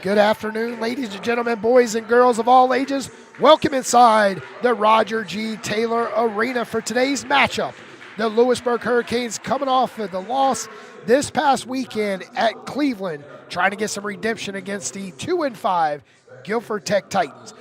Good afternoon, ladies and gentlemen, boys and girls of all ages. Welcome inside the Roger G. Taylor Arena for today's matchup. The Louisburg Hurricanes coming off of the loss this past weekend at Cleveland, trying to get some redemption against the 2-5 Guilford Tech Titans.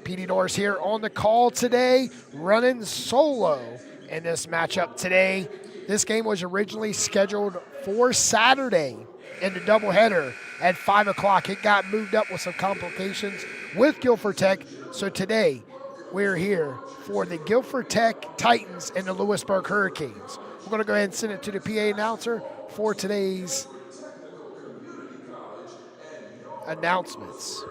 Petey Norris here on the call today, running solo in this matchup today. This game was originally scheduled for Saturday in the doubleheader at 5 o'clock. It got moved up with some complications with Guilford Tech. So today, we're here for the Guilford Tech Titans and the Louisburg Hurricanes. We're going to go ahead and send it to the PA announcer for today's announcements.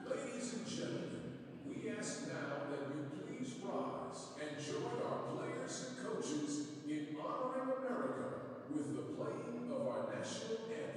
Ladies and gentlemen, we ask now that you please rise and join our players and coaches in honoring America with the playing of our national anthem.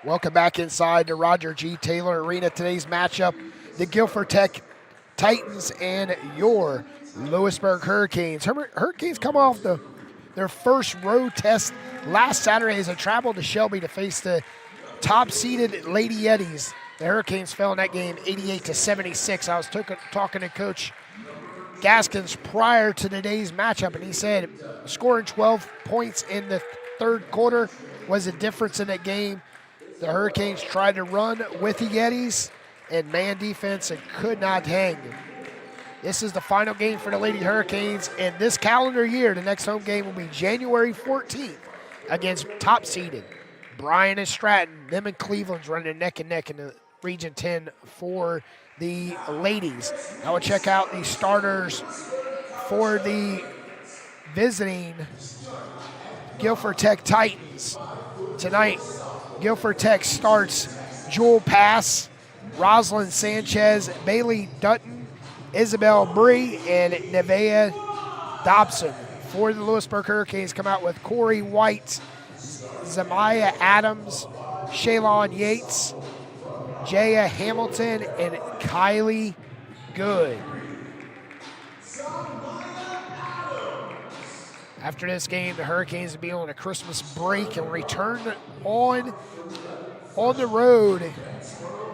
Welcome back inside the Roger G. Taylor Arena. Today's matchup, the Guilford Tech Titans and your Louisburg Hurricanes. Hurricanes come off their first road test last Saturday as they traveled to Shelby to face the top-seeded Lady Yetis. The Hurricanes fell in that game 88-76. I was talking to Coach Gaskins prior to today's matchup, and he said scoring 12 points in the third quarter was the difference in that game. The Hurricanes tried to run with the Yetis and man defense and could not hang. This is the final game for the Lady Hurricanes, and this calendar year, the next home game will be January 14th against top-seeded Bryan and Stratton. Them and Cleveland's running neck and neck in the Region 10 for the ladies. Now we'll check out the starters for the visiting Guilford Tech Titans. Tonight, Guilford Tech starts Jewel Pass, Rosalind Sanchez, Bailey Dutton, Isabel Bree, and Nevaeh Dobson. For the Louisburg Hurricanes come out with Corey White, Zamaya Adams, Shaylon Yates, Jaya Hamilton, and Kylie Good. After this game, the Hurricanes will be on a Christmas break and return on the road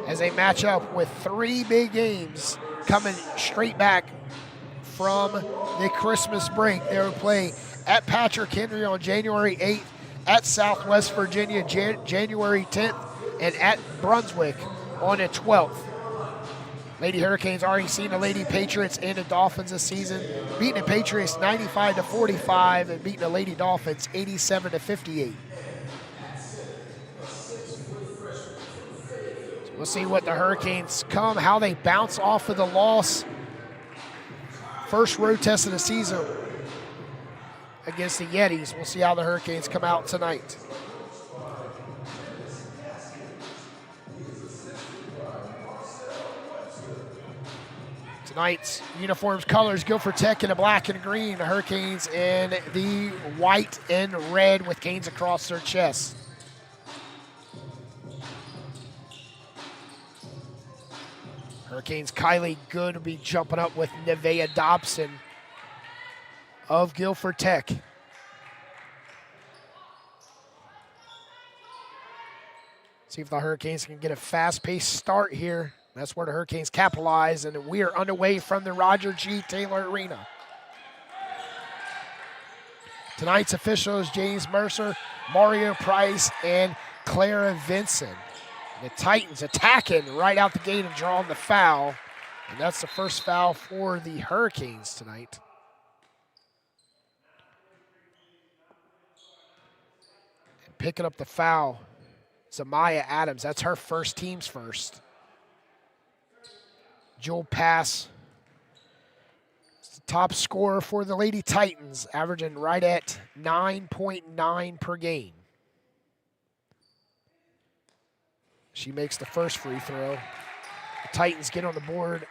as they match up with 3 big games coming straight back from the Christmas break. They will play at Patrick Henry on January 8th, at Southwest Virginia January 10th, and at Brunswick on the 12th. Lady Hurricanes already seen the Lady Patriots and the Dolphins this season, beating the Patriots 95-45 and beating the Lady Dolphins 87-58. So we'll see what the Hurricanes come, how they bounce off of the loss. First road test of the season against the Yetis. We'll see how the Hurricanes come out tonight. Tonight's uniforms colors, Guilford Tech in the black and green, the Hurricanes in the white and red with canes across their chests. Hurricanes Kylie Good will be jumping up with Nevaeh Dobson of Guilford Tech. See if the Hurricanes can get a fast-paced start here. That's where the Hurricanes capitalize, and we are underway from the Roger G. Taylor Arena. Tonight's officials, James Mercer, Mario Price, and Clara Vinson. The Titans attacking right out the gate and drawing the foul, and that's the first foul for the Hurricanes tonight. And picking up the foul, Zamaya Adams. That's her first, team's first. Jewel Pass is the top scorer for the Lady Titans, averaging right at 9.9 per game. She makes the first free throw. The Titans get on the board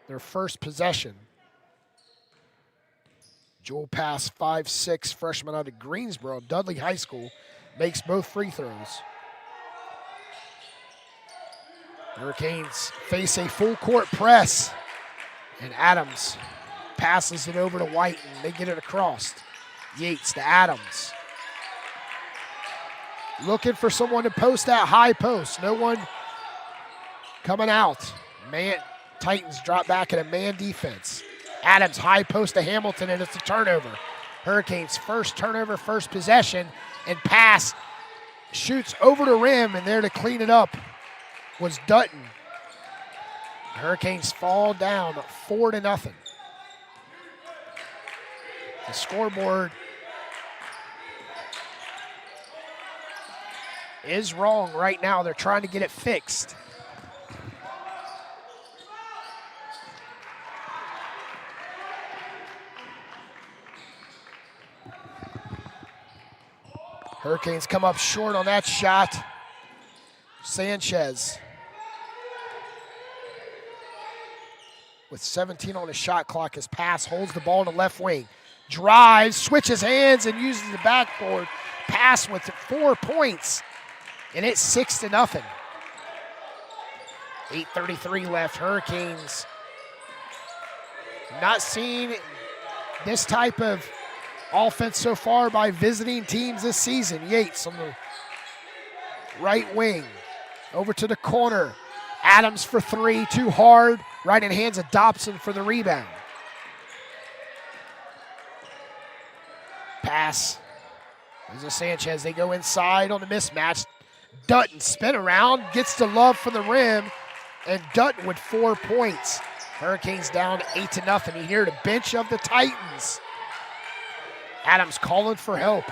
their first possession. Jewel Pass, 5'6", freshman out of Greensboro, Dudley High School, makes both free throws. Hurricanes face a full court press, and Adams passes it over to White, and they get it across. Yates to Adams. Looking for someone to post that high post. No one coming out. Titans drop back in a man defense. Adams high post to Hamilton, and it's a turnover. Hurricanes first turnover, first possession, and pass shoots over the rim, and there to clean it up was Dutton. The Hurricanes fall down 4-0. The scoreboard is wrong right now. They're trying to get it fixed. Hurricanes come up short on that shot. Sanchez with 17 on the shot clock. His pass holds the ball in the left wing. Drives, switches hands, and uses the backboard pass with 4 points. And it's 6-0. 8:33 left. Hurricanes not seeing this type of offense so far by visiting teams this season. Yates on the right wing. Over to the corner. Adams for 3, too hard. Right in hands of Dobson for the rebound. Pass. There's a Sanchez. They go inside on the mismatch. Dutton spin around, gets the love from the rim, and Dutton with 4 points. Hurricanes down 8-0. You hear the bench of the Titans. Adams calling for help.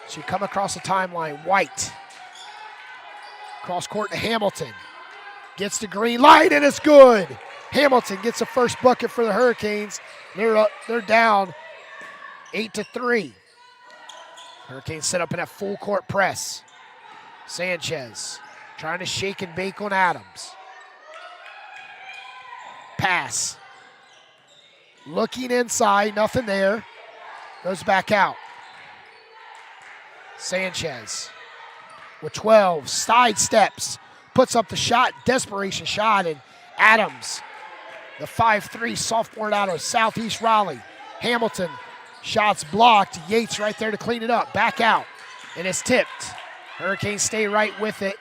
She come across the timeline. White. Cross court to Hamilton. Gets the green light, and it's good. Hamilton gets the first bucket for the Hurricanes. They're down 8-3. Hurricanes set up in a full court press. Sanchez trying to shake and bake on Adams. Pass. Looking inside, nothing there. Goes back out. Sanchez with 12, side steps, puts up the shot, desperation shot, and Adams, the 5'3" sophomore out of Southeast Raleigh. Hamilton, shots blocked. Yates right there to clean it up. Back out, and it's tipped. Hurricanes stay right with it.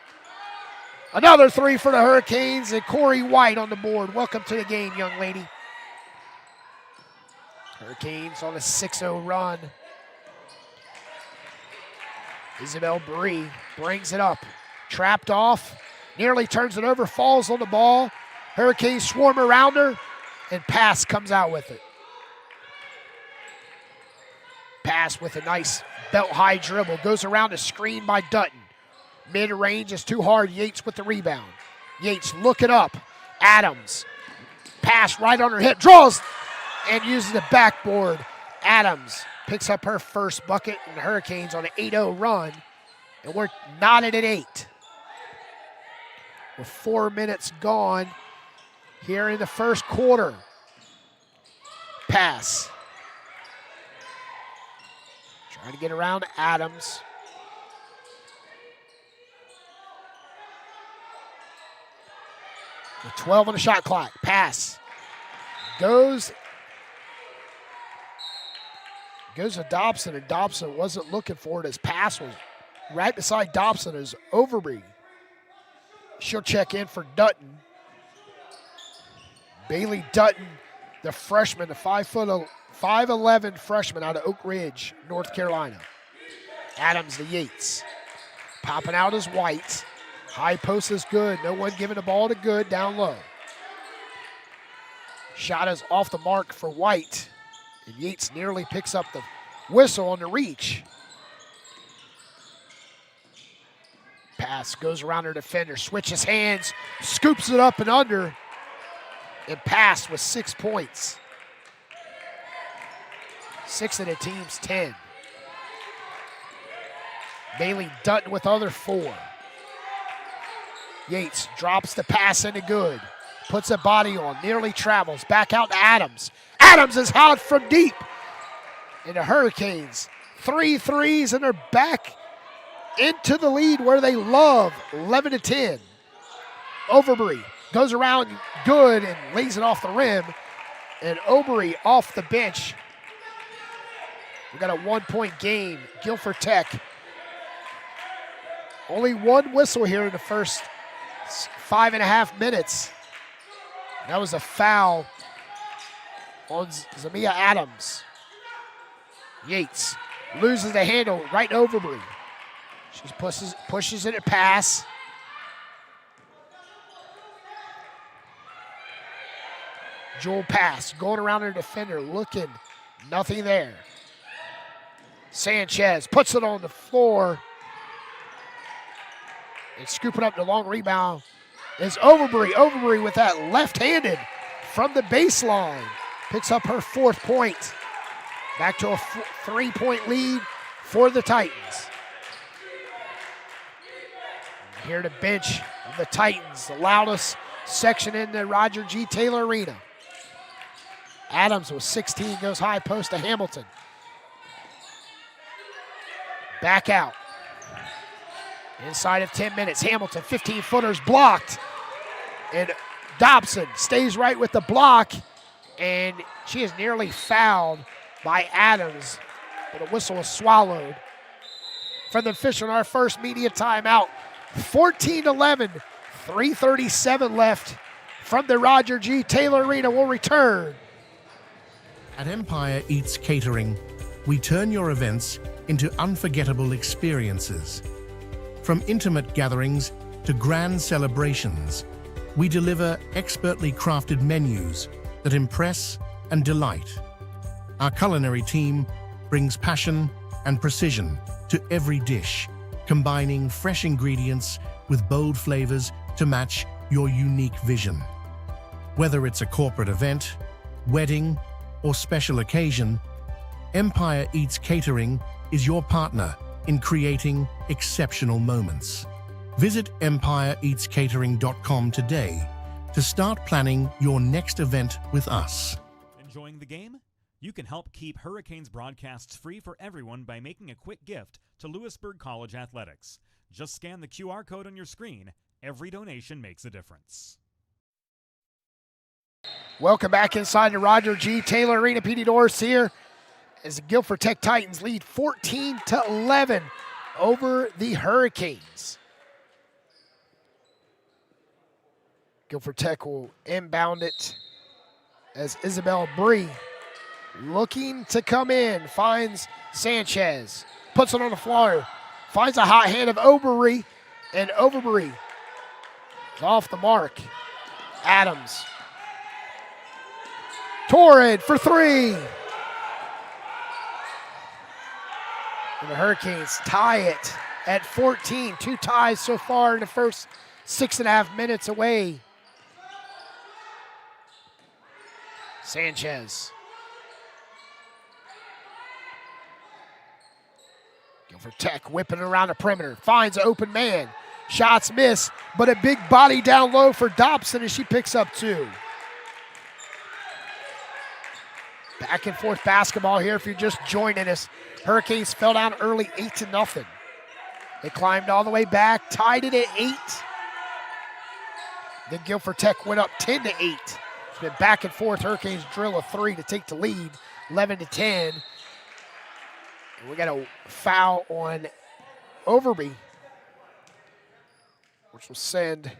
Another three for the Hurricanes, and Corey White on the board. Welcome to the game, young lady. Hurricanes on a 6-0 run. Isabel Bree brings it up. Trapped off, nearly turns it over, falls on the ball. Hurricanes swarm around her, and pass comes out with it. Pass with a nice belt-high dribble. Goes around a screen by Dutton. Mid-range is too hard. Yates with the rebound. Yates looking up. Adams. Pass right on her hip. Draws and uses the backboard. Adams picks up her first bucket, and the Hurricanes on an 8-0 run. And we're knotted at 8. With 4 minutes gone here in the first quarter. Pass. Trying to get around Adams. With 12 on the shot clock. Pass. Goes to Dobson, and Dobson wasn't looking for it. His pass was right beside Dobson is Overby. She'll check in for Dutton. Bailey Dutton, the freshman, the 5'11" freshman out of Oak Ridge, North Carolina. Adams to Yates. Popping out is White. High post is good. No one giving the ball to Good down low. Shot is off the mark for White. And Yates nearly picks up the whistle on the reach. Pass goes around her defender. Switches hands. Scoops it up and under. And pass with 6 points. 6 of the team's 10. Bailey Dutton with other 4. Yates drops the pass into Good. Puts a body on, nearly travels. Back out to Adams. Adams is hot from deep. And the Hurricanes, 3 threes, and they're back into the lead where they love, 11-10. Overby goes around Good and lays it off the rim. And Overby off the bench. We got a 1-point game. Guilford Tech. Only one whistle here in the first 5.5 minutes. That was a foul on Zamia Adams. Yates loses the handle right to Overby. She pushes it at pass. Jewel pass, going around her defender, looking, nothing there. Sanchez puts it on the floor. And scooping up the long rebound is Overby. Overby with that left-handed from the baseline. Picks up her 4th point. Back to a 3-point lead for the Titans. Here to bench of the Titans, the loudest section in the Roger G. Taylor Arena. Adams with 16 goes high post to Hamilton. Back out. Inside of 10 minutes, Hamilton, 15-footers blocked. And Dobson stays right with the block. And she is nearly fouled by Adams. But a whistle was swallowed from the official in our first media timeout. 14-11, 3:37 left from the Roger G. Taylor Arena. Will return. At Empire Eats Catering, we turn your events into unforgettable experiences. From intimate gatherings to grand celebrations, we deliver expertly crafted menus that impress and delight. Our culinary team brings passion and precision to every dish, combining fresh ingredients with bold flavors to match your unique vision. Whether it's a corporate event, wedding, or special occasion, Empire Eats Catering is your partner in creating exceptional moments. Visit empireeatscatering.com today to start planning your next event with us. Enjoying the game? You can help keep Hurricanes broadcasts free for everyone by making a quick gift to Louisburg College Athletics. Just scan the QR code on your screen. Every donation makes a difference. Welcome back inside the Roger G. Taylor Arena. Petey Doris here as the Guilford Tech Titans lead 14-11 over the Hurricanes. Guilford Tech will inbound it as Isabel Bree looking to come in, finds Sanchez, puts it on the floor, finds a hot hand of Overbury, and Overbury is off the mark. Adams. Torrid for three. And the Hurricanes tie it at 14. 2 ties so far in the first 6.5 minutes away. Sanchez. Guilford Tech whipping around the perimeter. Finds an open man. Shots miss, but a big body down low for Dobson as she picks up 2. Back and forth basketball here if you're just joining us. Hurricanes fell down early 8-0. They climbed all the way back, tied it at 8. Then Guilford Tech went up 10-8. It's been back and forth. Hurricanes drill a 3 to take the lead, 11-10. And we got a foul on Overby, which will send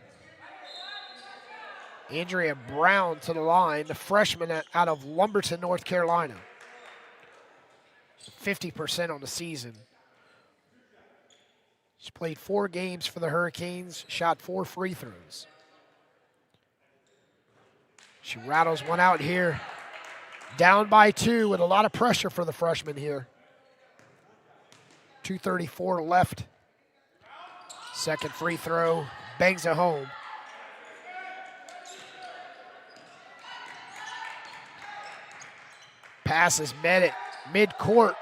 Andrea Brown to the line, the freshman out of Lumberton, North Carolina. 50% on the season. She played 4 games for the Hurricanes, shot 4 free throws. She rattles one out here. Down by 2 with a lot of pressure for the freshman here. 2:34 left. Second free throw, bangs it home. Pass is met at mid-court.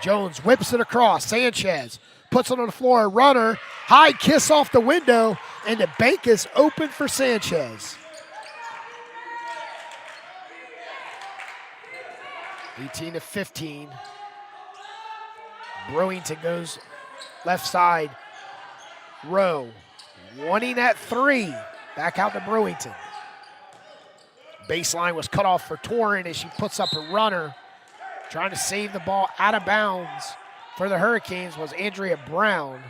Jones whips it across. Sanchez puts it on the floor. Runner, high kiss off the window, and the bank is open for Sanchez. 18-15. Brewington goes left side. Rowe wanting that 3. Back out to Brewington. Baseline was cut off for Torrin as she puts up a runner. Trying to save the ball out of bounds for the Hurricanes was Andrea Brown.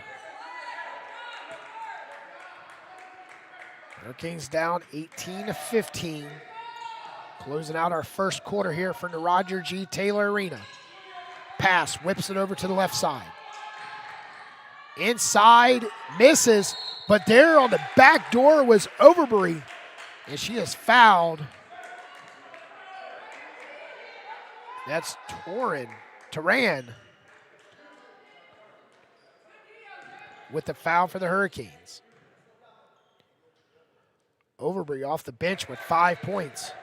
Hurricanes down 18-15. Closing out our first quarter here from the Roger G. Taylor Arena. Pass, whips it over to the left side. Inside, misses, but there on the back door was Overbury, and she is fouled. That's Turan with the foul for the Hurricanes. Overbury off the bench with 5 points.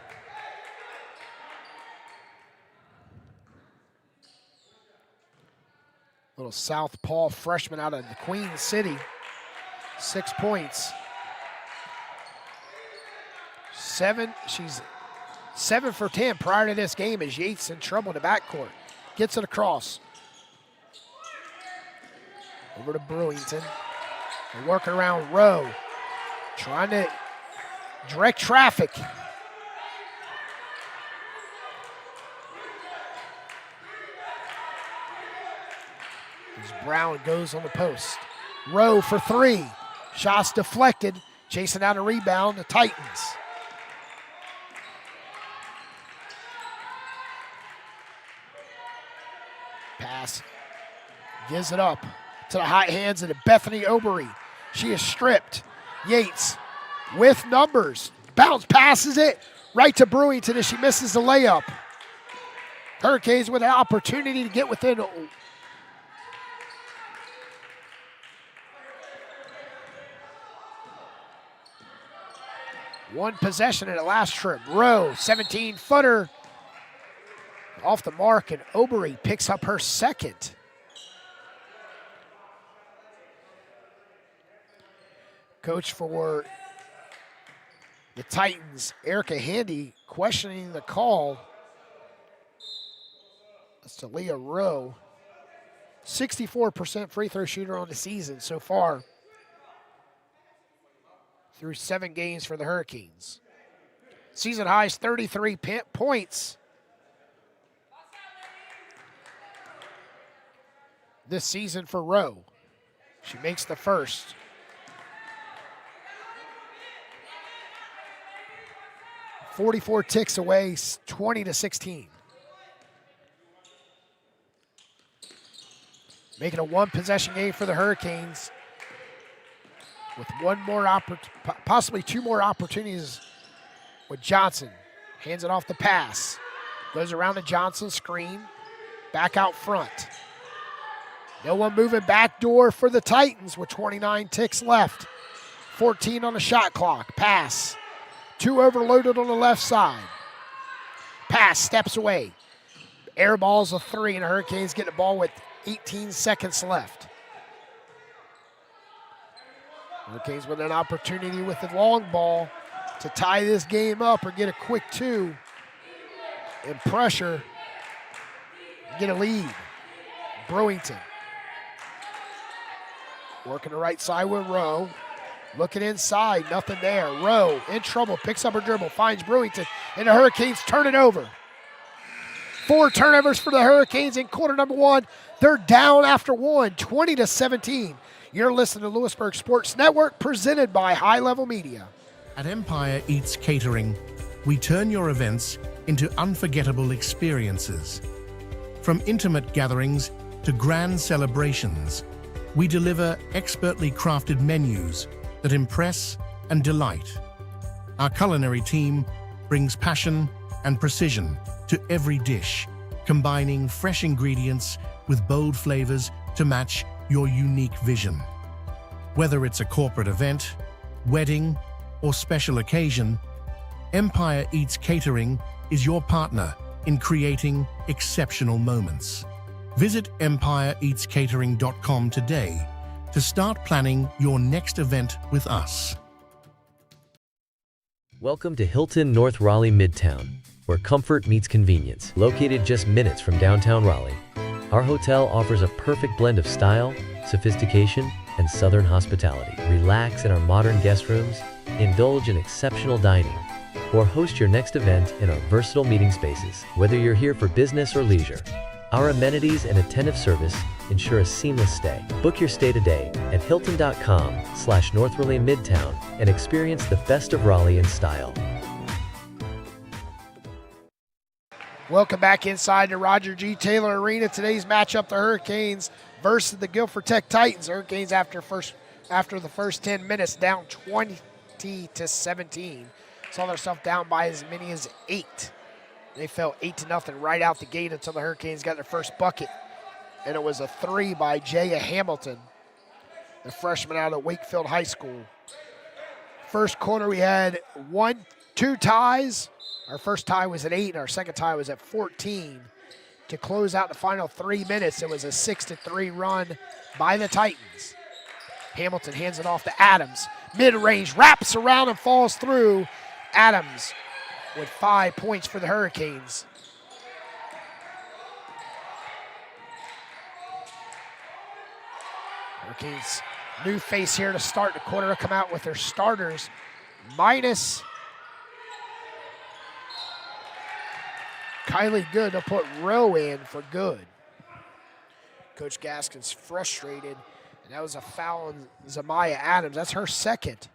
Little southpaw freshman out of the Queen City. 6 points. She's 7 for 10 prior to this game as Yates in trouble in the backcourt. Gets it across. Over to Brewington. They're working around Rowe. Trying to direct traffic. As Brown goes on the post. Rowe for 3. Shots deflected. Chasing down a rebound, the Titans. Pass. Gives it up to the hot hands of Bethany Overbury. She is stripped. Yates with numbers. Bounce passes it right to Brewington as she misses the layup. Hurricanes with an opportunity to get within One possession in the last trip. Rowe, 17-footer. Off the mark, and Obery picks up her second. Coach for the Titans, Erica Handy, questioning the call. That's to Leah Rowe. 64% free throw shooter on the season so far through 7 games for the Hurricanes. Season high is 33 points this season for Rowe. She makes the first. .44 ticks away, 20-16. Making a one-possession game for the Hurricanes with one more, possibly 2 more opportunities with Johnson. Hands it off the pass. Goes around the Johnson screen. Back out front. No one moving back door for the Titans with 29 ticks left. 14 on the shot clock. Pass. 2 overloaded on the left side. Pass, steps away. Air balls a 3, and the Hurricanes get the ball with 18 seconds left. Hurricanes with an opportunity with the long ball to tie this game up or get a quick 2 and pressure, get a lead. Brewington working the right side with Rowe. Looking inside, nothing there. Rowe in trouble, picks up her dribble, finds Brewington, and the Hurricanes turn it over. 4 turnovers for the Hurricanes in quarter number 1. They're down after 1, 20-17. You're listening to Louisburg Sports Network, presented by High Level Media. At Empire Eats Catering, we turn your events into unforgettable experiences. From intimate gatherings to grand celebrations, we deliver expertly crafted menus that impress and delight. Our culinary team brings passion and precision to every dish, combining fresh ingredients with bold flavors to match your unique vision. Whether it's a corporate event, wedding, or special occasion, Empire Eats Catering is your partner in creating exceptional moments. Visit empireeatscatering.com today to start planning your next event with us. Welcome to Hilton North Raleigh Midtown, where comfort meets convenience. Located just minutes from downtown Raleigh, our hotel offers a perfect blend of style, sophistication, and southern hospitality. Relax in our modern guest rooms, indulge in exceptional dining, or host your next event in our versatile meeting spaces. Whether you're here for business or leisure, our amenities and attentive service ensure a seamless stay. Book your stay today at hilton.com/North Raleigh Midtown and experience the best of Raleigh in style. Welcome back inside the Roger G. Taylor Arena. Today's matchup, the Hurricanes versus the Guilford Tech Titans. Hurricanes after the first 10 minutes down 20-17. Saw themselves down by as many as 8. They fell 8-0 right out the gate until the Hurricanes got their first bucket. And it was a 3 by Jaya Hamilton, the freshman out of Wakefield High School. First quarter, we had 2 ties. Our first tie was at 8, and our second tie was at 14. To close out the final 3 minutes, it was a 6-3 run by the Titans. Hamilton hands it off to Adams. Mid-range, wraps around and falls through. Adams with 5 points for the Hurricanes. Hurricanes, new face here to start the quarter, to come out with their starters minus Kylie Good to put Rowe in for Good. Coach Gaskin's frustrated, and that was a foul on Zamaya Adams. That's her second.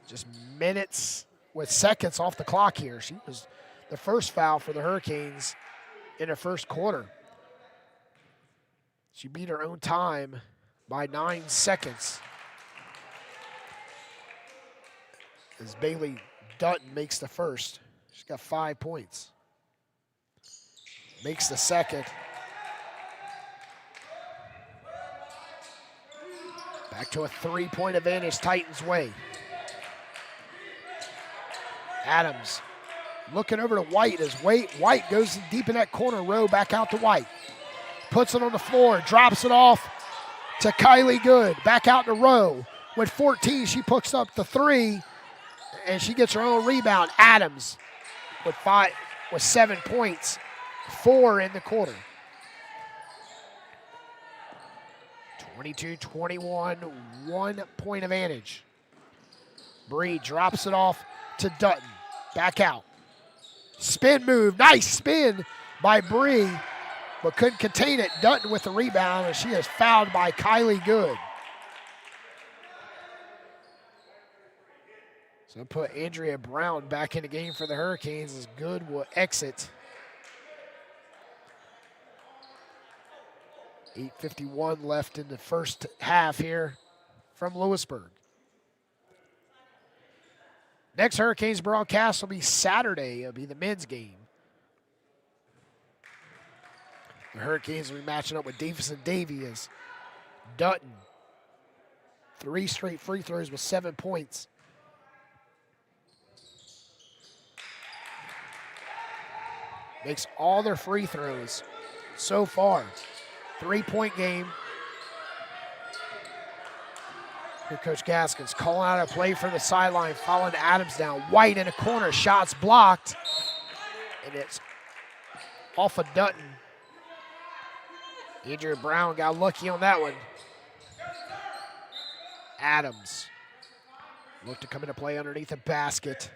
Just minutes with seconds off the clock here. She was the first foul for the Hurricanes in the first quarter. She beat her own time by 9 seconds. As Bailey Dutton makes the first. She's got 5 points. Makes the second. Back to a 3-point advantage Titans way. Adams looking over to White as White goes deep in that corner. Rowe back out to White. Puts it on the floor, drops it off to Kylie Good. Back out to Rowe. With 14, she puts up the 3, and she gets her own rebound. Adams with 7 points, 4 in the quarter. 22-21, 1 point advantage. Bree drops it off to Dutton. Back out. Spin move. Nice spin by Bree, but couldn't contain it. Dutton with the rebound, and she is fouled by Kylie Good. So put Andrea Brown back in the game for the Hurricanes as Good will exit. 8:51 left in the first half here from Louisburg. Next Hurricanes broadcast will be Saturday. It'll be the men's game. The Hurricanes will be matching up with Davison Davy as Dutton. 3 straight free throws with 7 points. Makes all their free throws so far. 3-point game. Here Coach Gaskins calling out a play for the sideline, following Adams down. White in the corner, shots blocked. And it's off of Dutton. Andrea Brown got lucky on that one. Adams looked to come into play underneath the basket.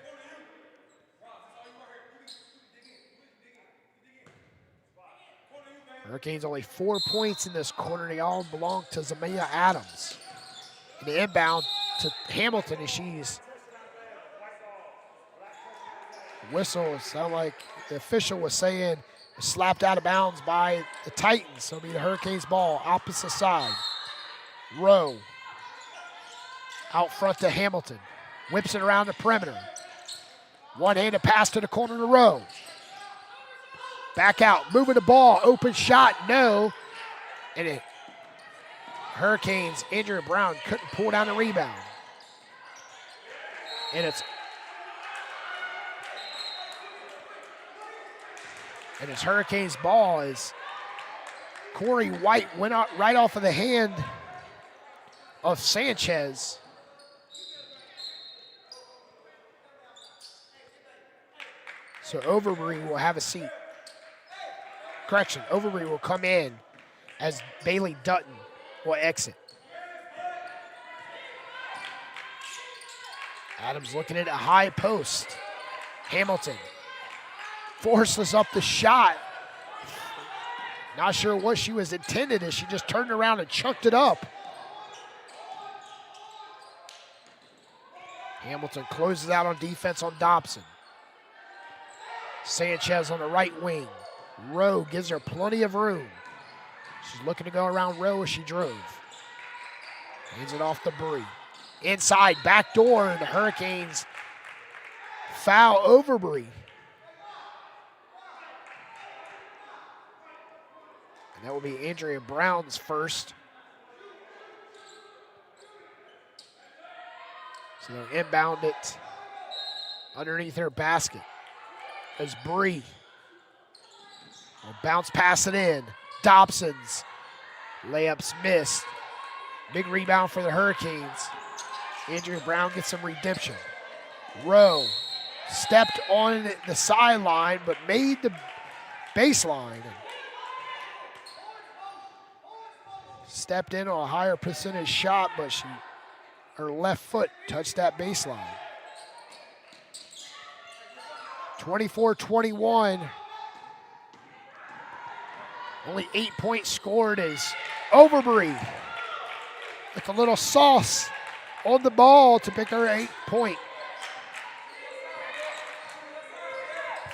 Hurricanes only 4 points in this quarter. They all belong to Zamea Adams. And the inbound to Hamilton as she's whistle. Sound like the official was saying slapped out of bounds by the Titans. So it'll be the Hurricanes ball, opposite side. Rowe out front to Hamilton. Whips it around the perimeter. One-handed pass to the corner to Rowe. Back out, moving the ball, open shot, no. And it, Hurricanes, Andrea Brown couldn't pull down the rebound. And it's Hurricanes ball as Corey White went out right off of the hand of Sanchez. So Overbury will have a seat. Correction, Overbury will come in as Bailey Dutton will exit. Adams looking at a high post. Hamilton forces up the shot. Not sure what she was intended as she just turned around and chucked it up. Hamilton closes out on defense on Dobson. Sanchez on the right wing. Rowe gives her plenty of room. She's looking to go around Rowe as she drove. Hands it off to Bree. Inside, back door, and the Hurricanes foul Overbury. And that will be Andrea Brown's first. So they'll inbound it underneath her basket as Bree will bounce pass it in. Dobson's layups missed. Big rebound for the Hurricanes. Andrea Brown gets some redemption. Rowe stepped on the sideline but made the baseline. Stepped in on a higher percentage shot, but her left foot touched that baseline. 24-21. Only 8 points scored as Overbury with a little sauce on the ball to pick her 8 point.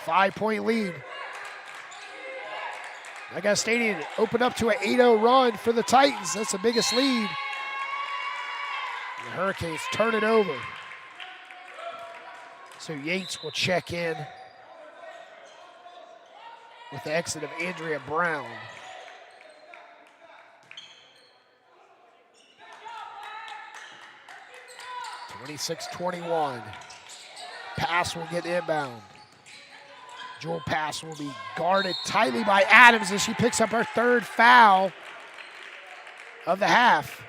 5 point lead. Like I stated, opened up to an 8-0 run for the Titans. That's the biggest lead. The Hurricanes turn it over. So Yates will check in with the exit of Andrea Brown. (26-21). Pass will get inbound. Jewel pass will be guarded tightly by Adams as she picks up her third foul of the half.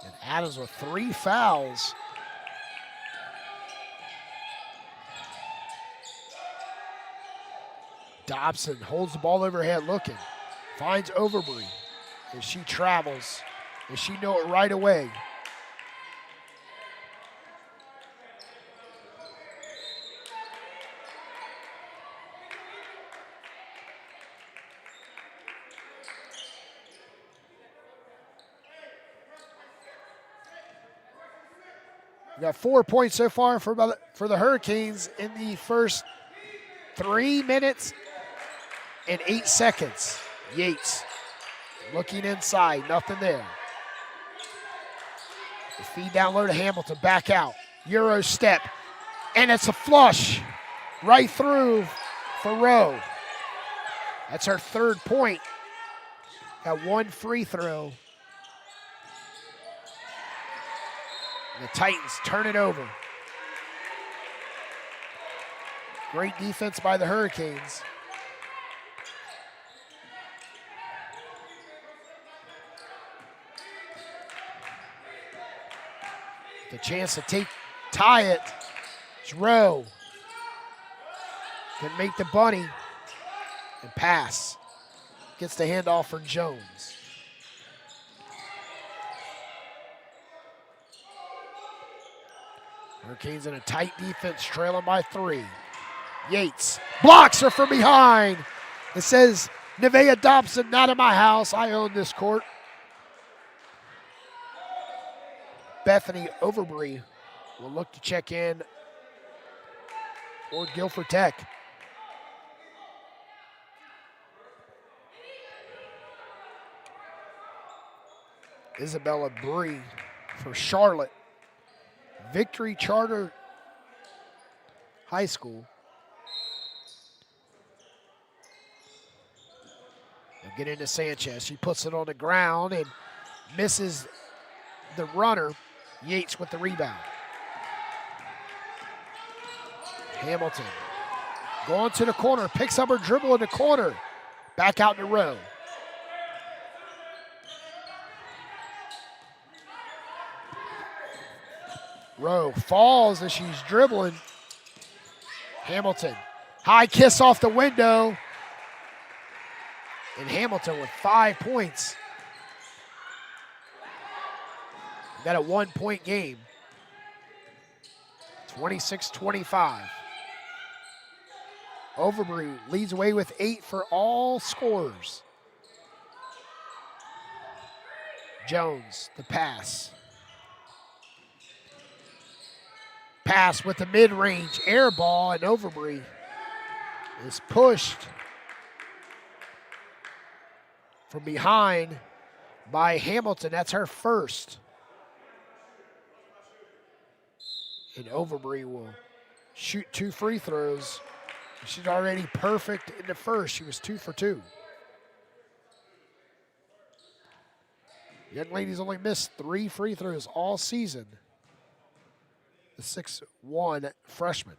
And Adams with 3 fouls. Dobson holds the ball overhead looking. Finds Overbury as she travels. As she know it right away. We got 4 points so far for the Hurricanes in the first 3 minutes and 8 seconds. Yates looking inside, nothing there. The feed down low to Hamilton, back out. Euro step, and it's a flush right through for Rowe. That's her 3rd point. Got 1 free throw. And the Titans turn it over. Great defense by the Hurricanes. The chance to tie it. It's Rowe. Can make the bunny and pass. Gets the handoff for Jones. Hurricanes in a tight defense, trailing by 3. Yates blocks her from behind. It says, Nevaeh Dobson, not in my house. I own this court. Bethany Overbury will look to check in for Guilford Tech. Isabella Bree for Charlotte. Victory Charter High School. They'll get into Sanchez. She puts it on the ground and misses the runner. Yates with the rebound. Hamilton going to the corner, picks up her dribble in the corner. Back out in the row. Rowe falls as she's dribbling. Hamilton, high kiss off the window. And Hamilton with 5 points. Got a 1-point game. 26-25. Overbury leads away with 8 for all scorers. Jones, the pass. Pass with the mid-range air ball, and Overbury is pushed from behind by Hamilton. That's her first. And Overbury will shoot 2 free throws. She's already perfect in the first. She was 2 for 2. Young lady's only missed 3 free throws all season. The 6'1" freshman.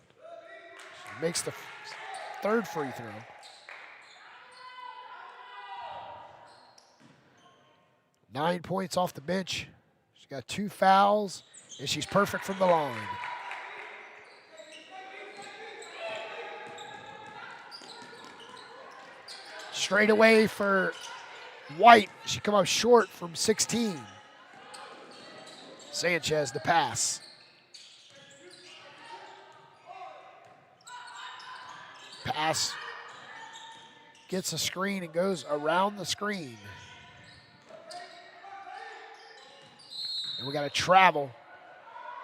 She makes the 3rd free throw. Nine points off the bench. She's got 2 fouls, and she's perfect from the line. Straight away for White. She come up short from 16. Sanchez, the pass. Pass gets a screen and goes around the screen. And we got a travel.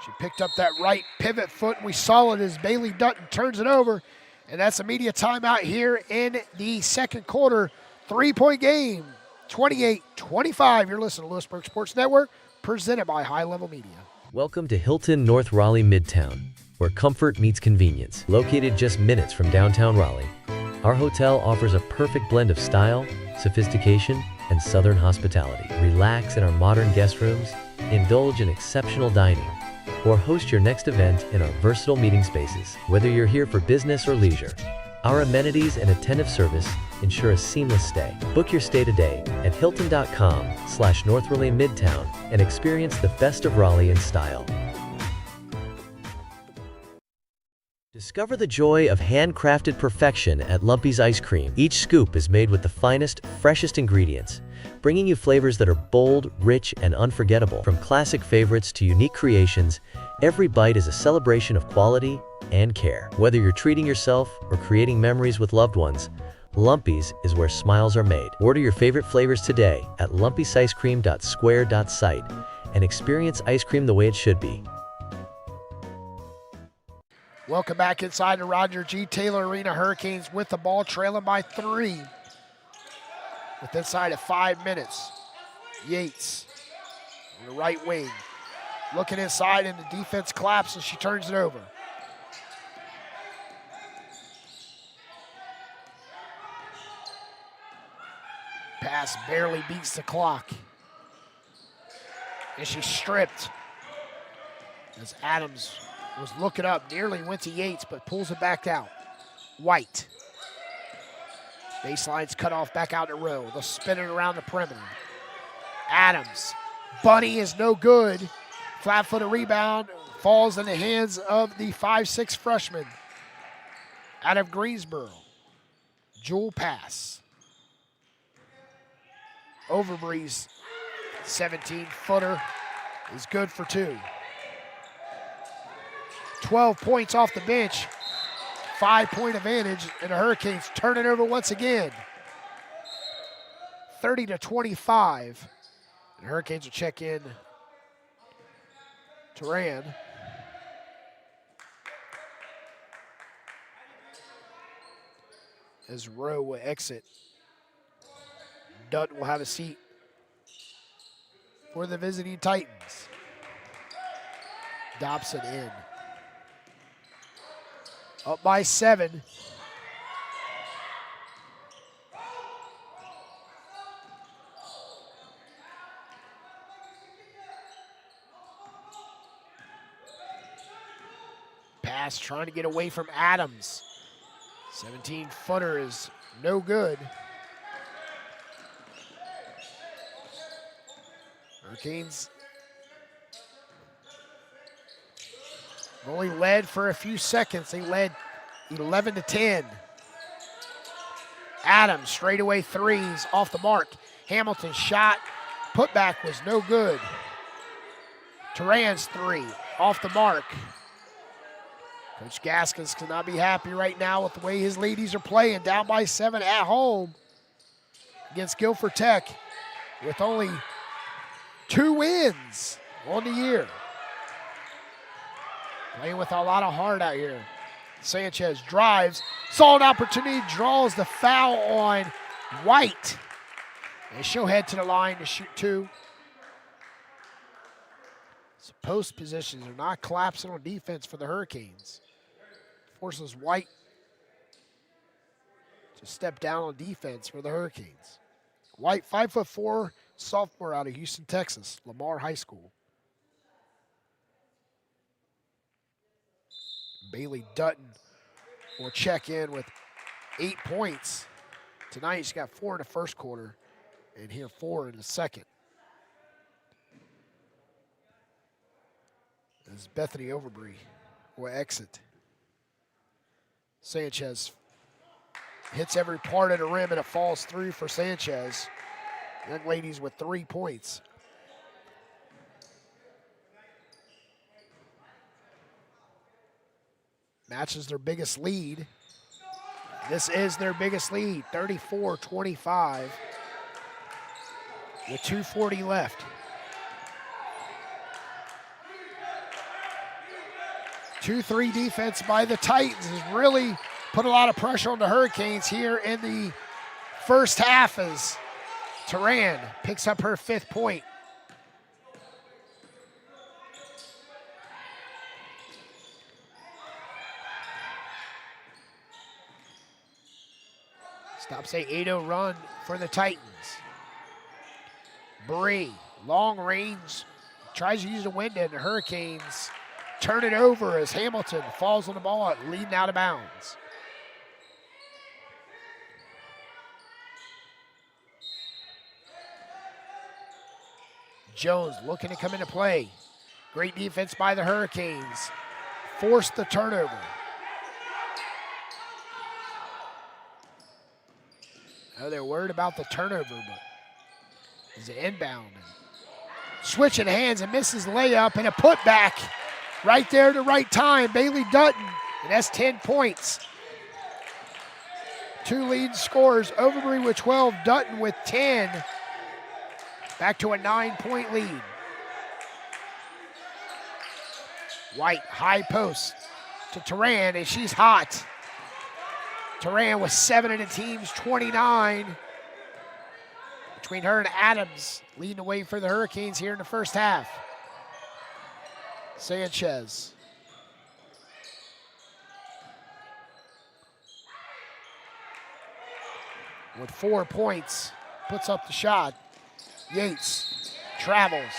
She picked up that right pivot foot, and we saw it as Bailey Dutton turns it over. And that's a media timeout here in the second quarter. 3-point game, 28-25. You're listening to Louisburg Sports Network, presented by High Level Media. Welcome to Hilton North Raleigh Midtown, where comfort meets convenience. Located just minutes from downtown Raleigh, our hotel offers a perfect blend of style, sophistication, and Southern hospitality. Relax in our modern guest rooms, indulge in exceptional dining, or host your next event in our versatile meeting spaces. Whether you're here for business or leisure, our amenities and attentive service ensure a seamless stay. Book your stay today at hilton.com/North Raleigh Midtown and experience the best of Raleigh in style. Discover the joy of handcrafted perfection at Lumpy's Ice Cream. Each scoop is made with the finest, freshest ingredients, bringing you flavors that are bold, rich, and unforgettable. From classic favorites to unique creations, every bite is a celebration of quality and care. Whether you're treating yourself or creating memories with loved ones, Lumpy's is where smiles are made. Order your favorite flavors today at lumpysicecream.square.site and experience ice cream the way it should be. Welcome back inside the Roger G. Taylor Arena. Hurricanes with the ball, trailing by 3. With inside of 5 minutes. Yates on the right wing. Looking inside, and the defense collapses. She turns it over. Pass barely beats the clock. And she's stripped. As Adams was looking up, nearly went to Yates, but pulls it back out. White. Baseline's cut off back out in the row. They'll spin it around the perimeter. Adams. Bunny is no good. Flat-footed rebound. Falls in the hands of the 5'6" freshman out of Greensboro. Jewel pass. Overbreeze, 17-footer, is good for 2. 12 points off the bench, 5-point advantage, and the Hurricanes turn it over once again. 30-25. The Hurricanes will check in Turan. As Rowe will exit. Dutton will have a seat for the visiting Titans. Dobson in. Up by 7. Pass trying to get away from Adams. 17-footer is no good. Hurricanes only led for a few seconds. They led 11-10. Adams straightaway threes off the mark. Hamilton's shot putback was no good. Turan's 3 off the mark. Coach Gaskins cannot be happy right now with the way his ladies are playing. Down by 7 at home against Guilford Tech with only 2 wins on the year. Playing with a lot of heart out here. Sanchez drives, saw an opportunity, draws the foul on White. And she'll head to the line to shoot 2. So post positions are not collapsing on defense for the Hurricanes. Forces White to step down on defense for the Hurricanes. White, 5'4", sophomore out of Houston, Texas, Lamar High School. Bailey Dutton will check in with 8 points. Tonight she's got 4 in the first quarter and here 4 in the second. As Bethany Overbury will exit. Sanchez hits every part of the rim and it falls through for Sanchez. Young ladies with 3 points. Matches their biggest lead. This is their biggest lead, 34-25 with 2:40 left. 2-3 defense by the Titans has really put a lot of pressure on the Hurricanes here in the first half as Turan picks up her 5th point. Stops a 8-0 run for the Titans. Bree, long range, tries to use the window, and the Hurricanes turn it over as Hamilton falls on the ball, leading out of bounds. Jones looking to come into play. Great defense by the Hurricanes. Forced the turnover. Oh, they're worried about the turnover, but is it inbound? Switching hands and misses layup and a putback right there at the right time. Bailey Dutton, and that's 10 points. Two lead scorers, Overbury with 12, Dutton with 10. Back to a 9-point lead. White, high post to Turan, and she's hot. Turan with 7 of the team's 29. Between her and Adams, leading the way for the Hurricanes here in the first half. Sanchez. With 4 points, puts up the shot. Yates travels.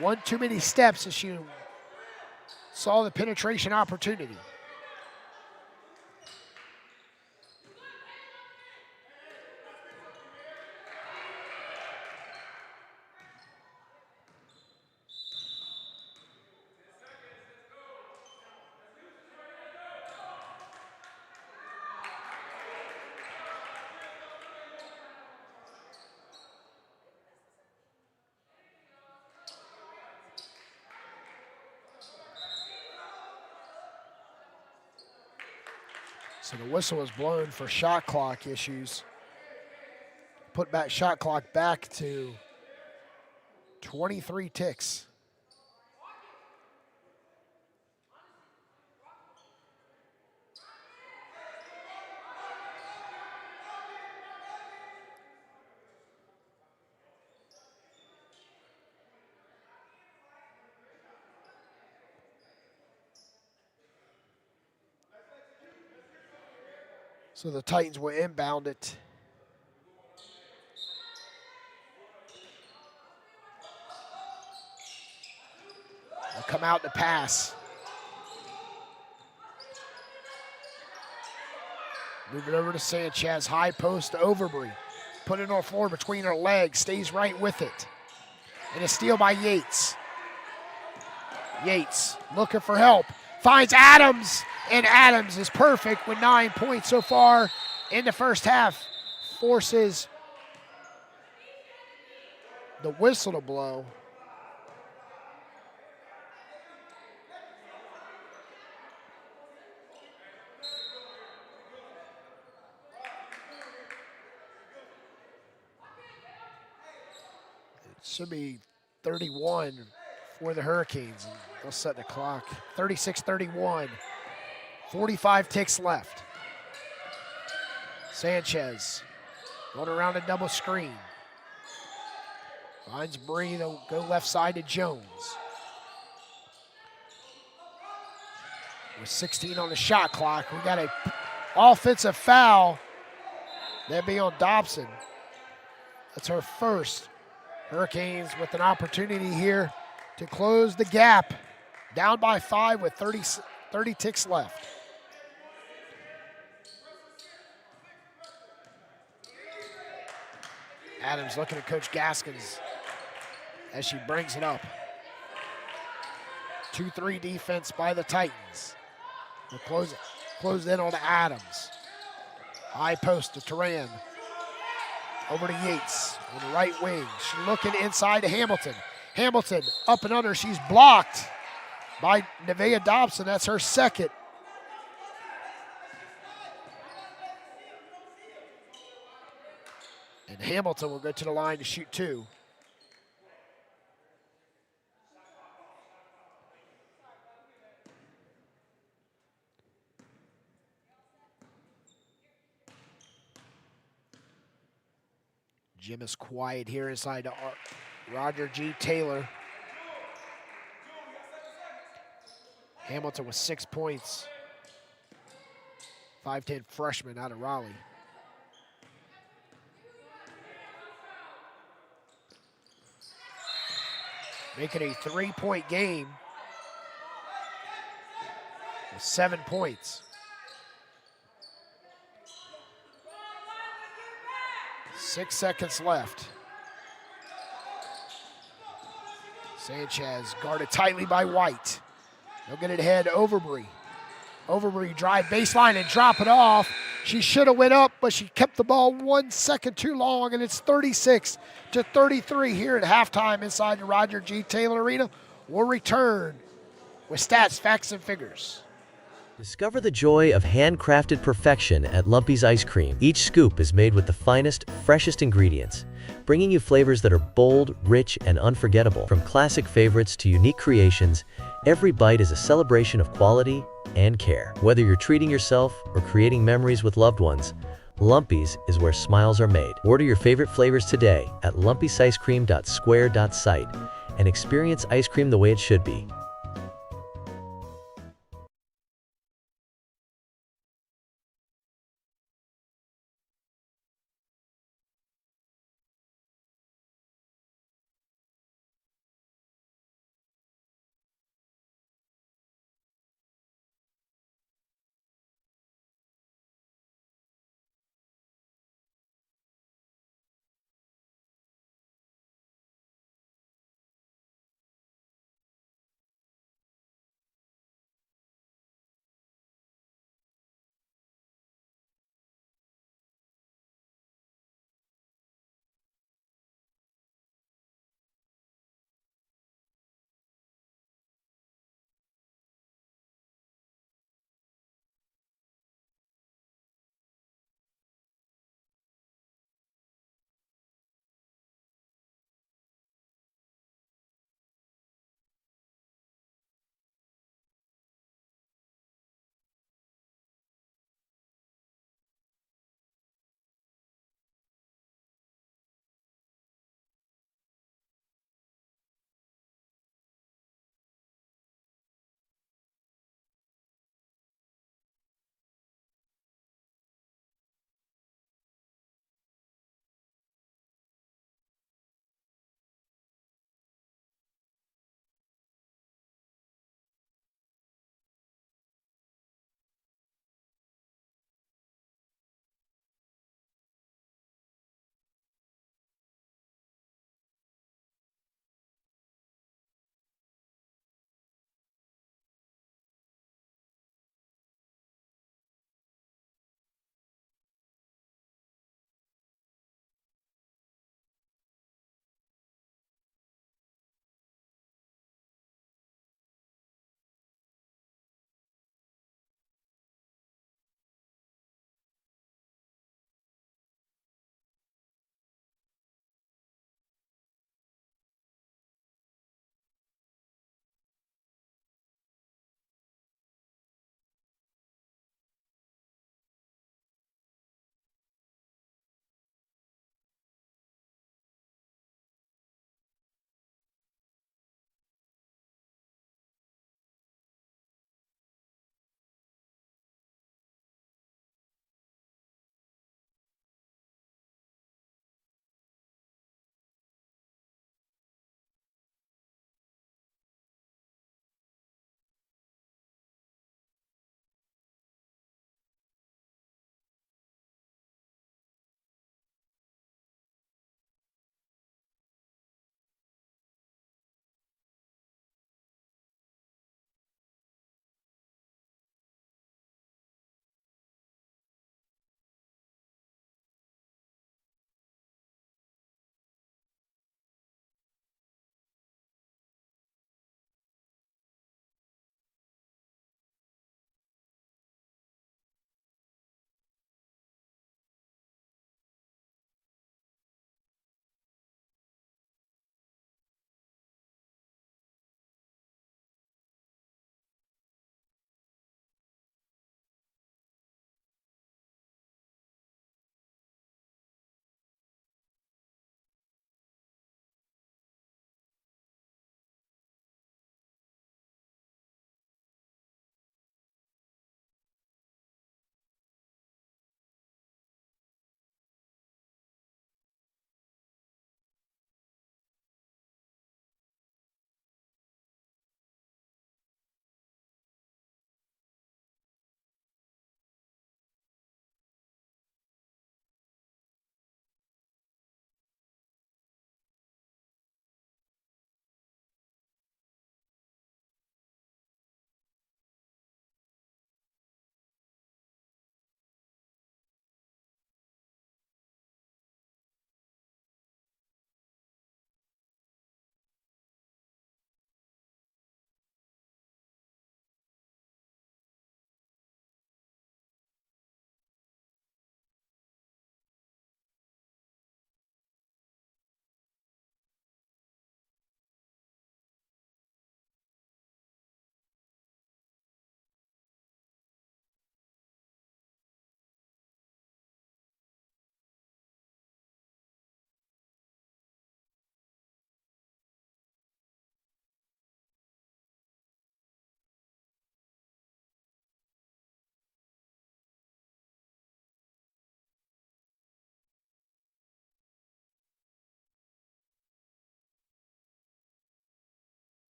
One too many steps as she saw the penetration opportunity. So the whistle was blown for shot clock issues. Put back shot clock back to 23 ticks. So the Titans will inbound it. They'll come out to pass. Move it over to Sanchez, high post to Overbury. Put it on the floor between her legs, stays right with it. And a steal by Yates. Yates looking for help, finds Adams, and Adams is perfect with 9 points so far in the first half. Forces the whistle to blow. It should be 31 for the Hurricanes. They'll set the clock. 36-31. 45 ticks left. Sanchez going around a double screen. Finds Bree, they'll go left side to Jones. With 16 on the shot clock, we got an offensive foul. That'd be on Dobson. That's her first. Hurricanes with an opportunity here to close the gap. Down by 5 with 30 ticks left. Adams looking at Coach Gaskins as she brings it up. 2-3 defense by the Titans. They'll close in on Adams. High post to Turan. Over to Yates on the right wing. She's looking inside to Hamilton. Hamilton up and under. She's blocked by Nevaeh Dobson. That's her second. And Hamilton will go to the line to shoot 2. Jim is quiet here inside to Roger G. Taylor. Hamilton with 6 points 5'10" freshman out of Raleigh. Make it a 3-point game with 7 points. 6 seconds left. Sanchez guarded tightly by White. They'll get it ahead, Overbury. Overbury drive baseline and drop it off. She should have went up, but she kept the ball 1 second too long, and it's 36-33 here at halftime inside the Roger G. Taylor Arena. We'll return with stats, facts, and figures. Discover the joy of handcrafted perfection at Lumpy's Ice Cream. Each scoop is made with the finest, freshest ingredients, bringing you flavors that are bold, rich, and unforgettable. From classic favorites to unique creations, every bite is a celebration of quality and care. Whether you're treating yourself or creating memories with loved ones, Lumpy's is where smiles are made. Order your favorite flavors today at lumpysicecream.square.site and experience ice cream the way it should be.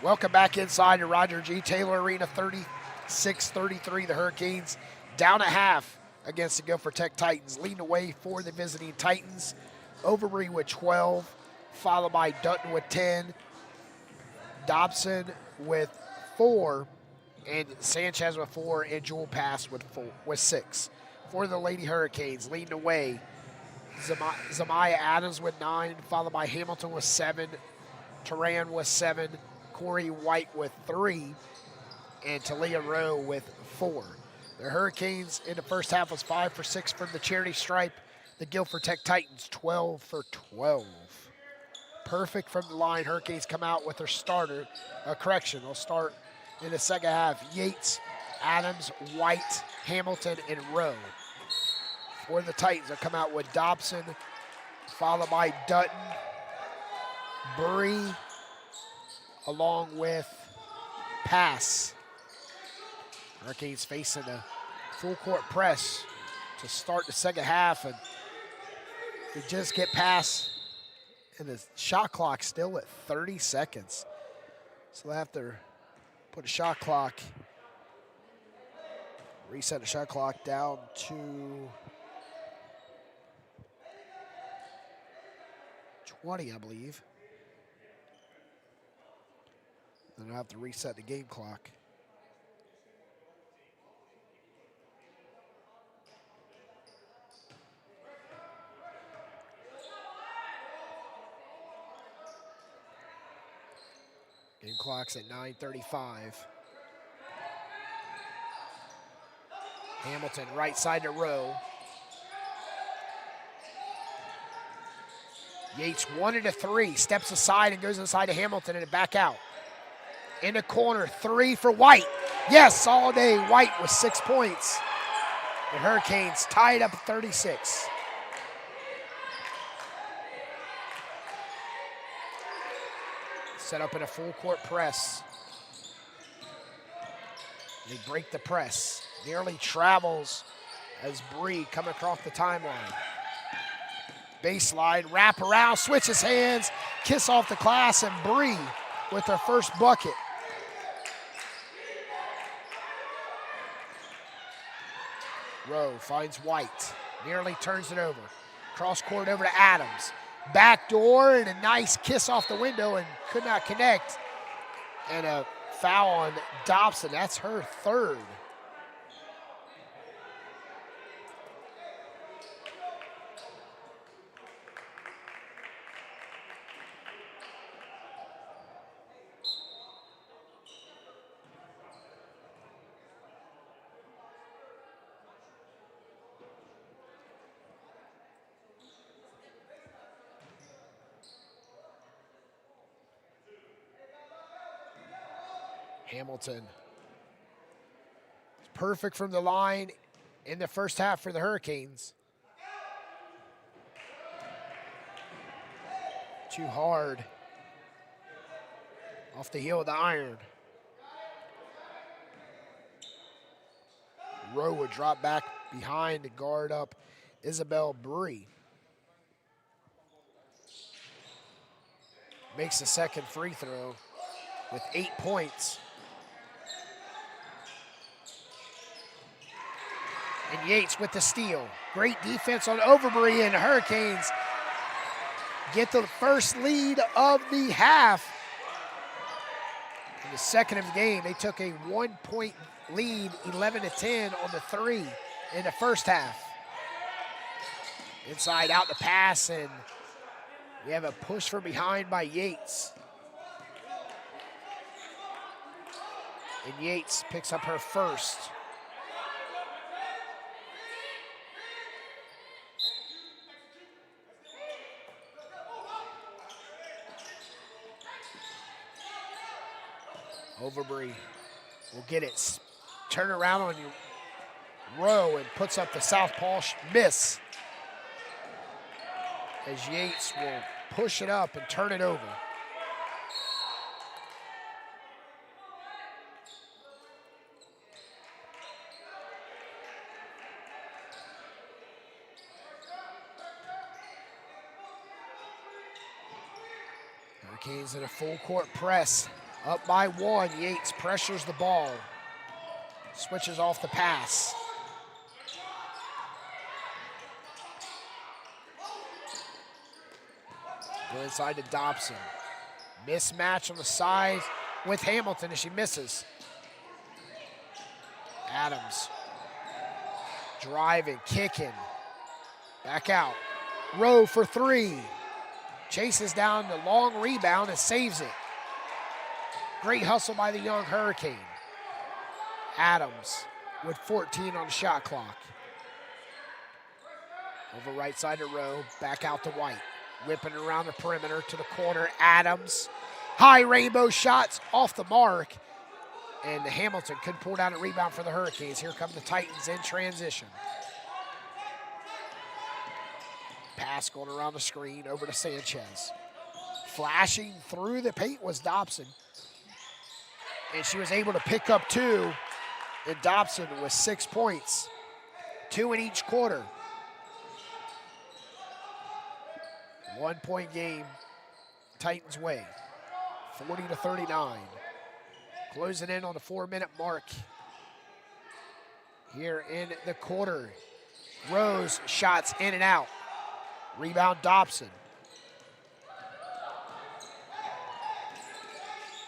Welcome back inside the Roger G. Taylor Arena, 36-33. The Hurricanes down at half against the Guilford Tech Titans. Leading away for the visiting Titans. Overbury with 12, followed by Dutton with 10, Dobson with 4, and Sanchez with 4, and Jewel Pass with 6. For the Lady Hurricanes, leading away, Zamiah Adams with 9, followed by Hamilton with 7, Turan with 7, Corey White with 3, and Talia Rowe with 4. The Hurricanes in the first half was 5 for 6 from the charity stripe. The Guilford Tech Titans 12 for 12. Perfect from the line. Hurricanes come out with their starter. Correction, they'll start in the second half. Yates, Adams, White, Hamilton, and Rowe. For the Titans, they'll come out with Dobson, followed by Dutton, Burry, along with Pass. Hurricanes facing a full court press to start the second half, and they just get past, and the shot clock still at 30 seconds. So they have to put a shot clock, reset the shot clock down to 20, I believe. Then they'll have to reset the game clock. Game clock's at 9:35. Hamilton right side to Rowe. Yates 1 and a 3, steps aside and goes inside to Hamilton and back out. In the corner, 3 for White. Yes, all day White with 6 points. The Hurricanes tied up at 36. Set up in a full court press. They break the press. Nearly travels as Bree coming across the timeline. Baseline, wrap around, switches hands, kiss off the glass, and Bree with her first bucket. Rowe finds White, nearly turns it over. Cross court over to Adams. Back door and a nice kiss off the window and could not connect. And a foul on Dobson. That's her third. Hamilton. Perfect from the line in the first half for the Hurricanes. Too hard. Off the heel of the iron. Rowe would drop back behind to guard up Isabel Bree. Makes the second free throw with 8 points. And Yates with the steal. Great defense on Overbury, and the Hurricanes get the first lead of the half. In the second of the game, they took a 1-point lead, 11-10 on the 3 in the first half. Inside out the pass, and we have a push from behind by Yates. And Yates picks up her first. Overbury will get it. Turn around on you. Rowe and puts up the southpaw miss. As Yates will push it up and turn it over. Hurricanes in a full court press. Up by 1, Yates pressures the ball. Switches off the pass. Go inside to Dobson. Mismatch on the side with Hamilton as she misses. Adams driving, kicking. Back out. Rowe for 3. Chases down the long rebound and saves it. Great hustle by the young Hurricane. Adams with 14 on the shot clock. Over right side to Rowe, back out to White. Whipping around the perimeter to the corner. Adams. High rainbow shots off the mark. And Hamilton could pull down a rebound for the Hurricanes. Here come the Titans in transition. Pass going around the screen over to Sanchez. Flashing through the paint was Dobson. And she was able to pick up 2. And Dobson with 6 points. 2 in each quarter. 1 point game, Titans way. 40-39. Closing in on the 4-minute mark here in the quarter. Rose shots in and out. Rebound Dobson.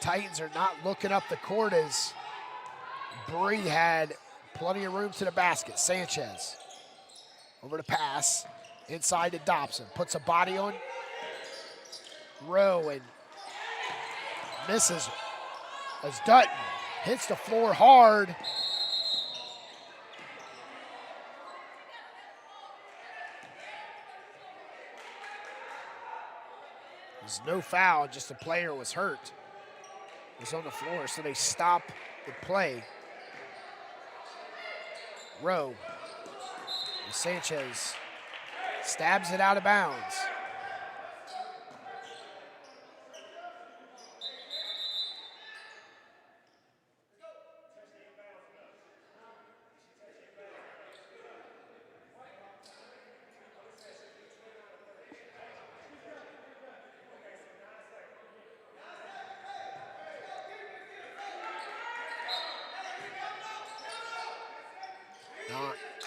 Titans are not looking up the court as Bree had plenty of room to the basket. Sanchez over the pass. Inside to Dobson. Puts a body on Rowe and misses as Dutton hits the floor hard. There's no foul, just the player was hurt. Was on the floor, so they stop the play. Rowe. Sanchez stabs it out of bounds.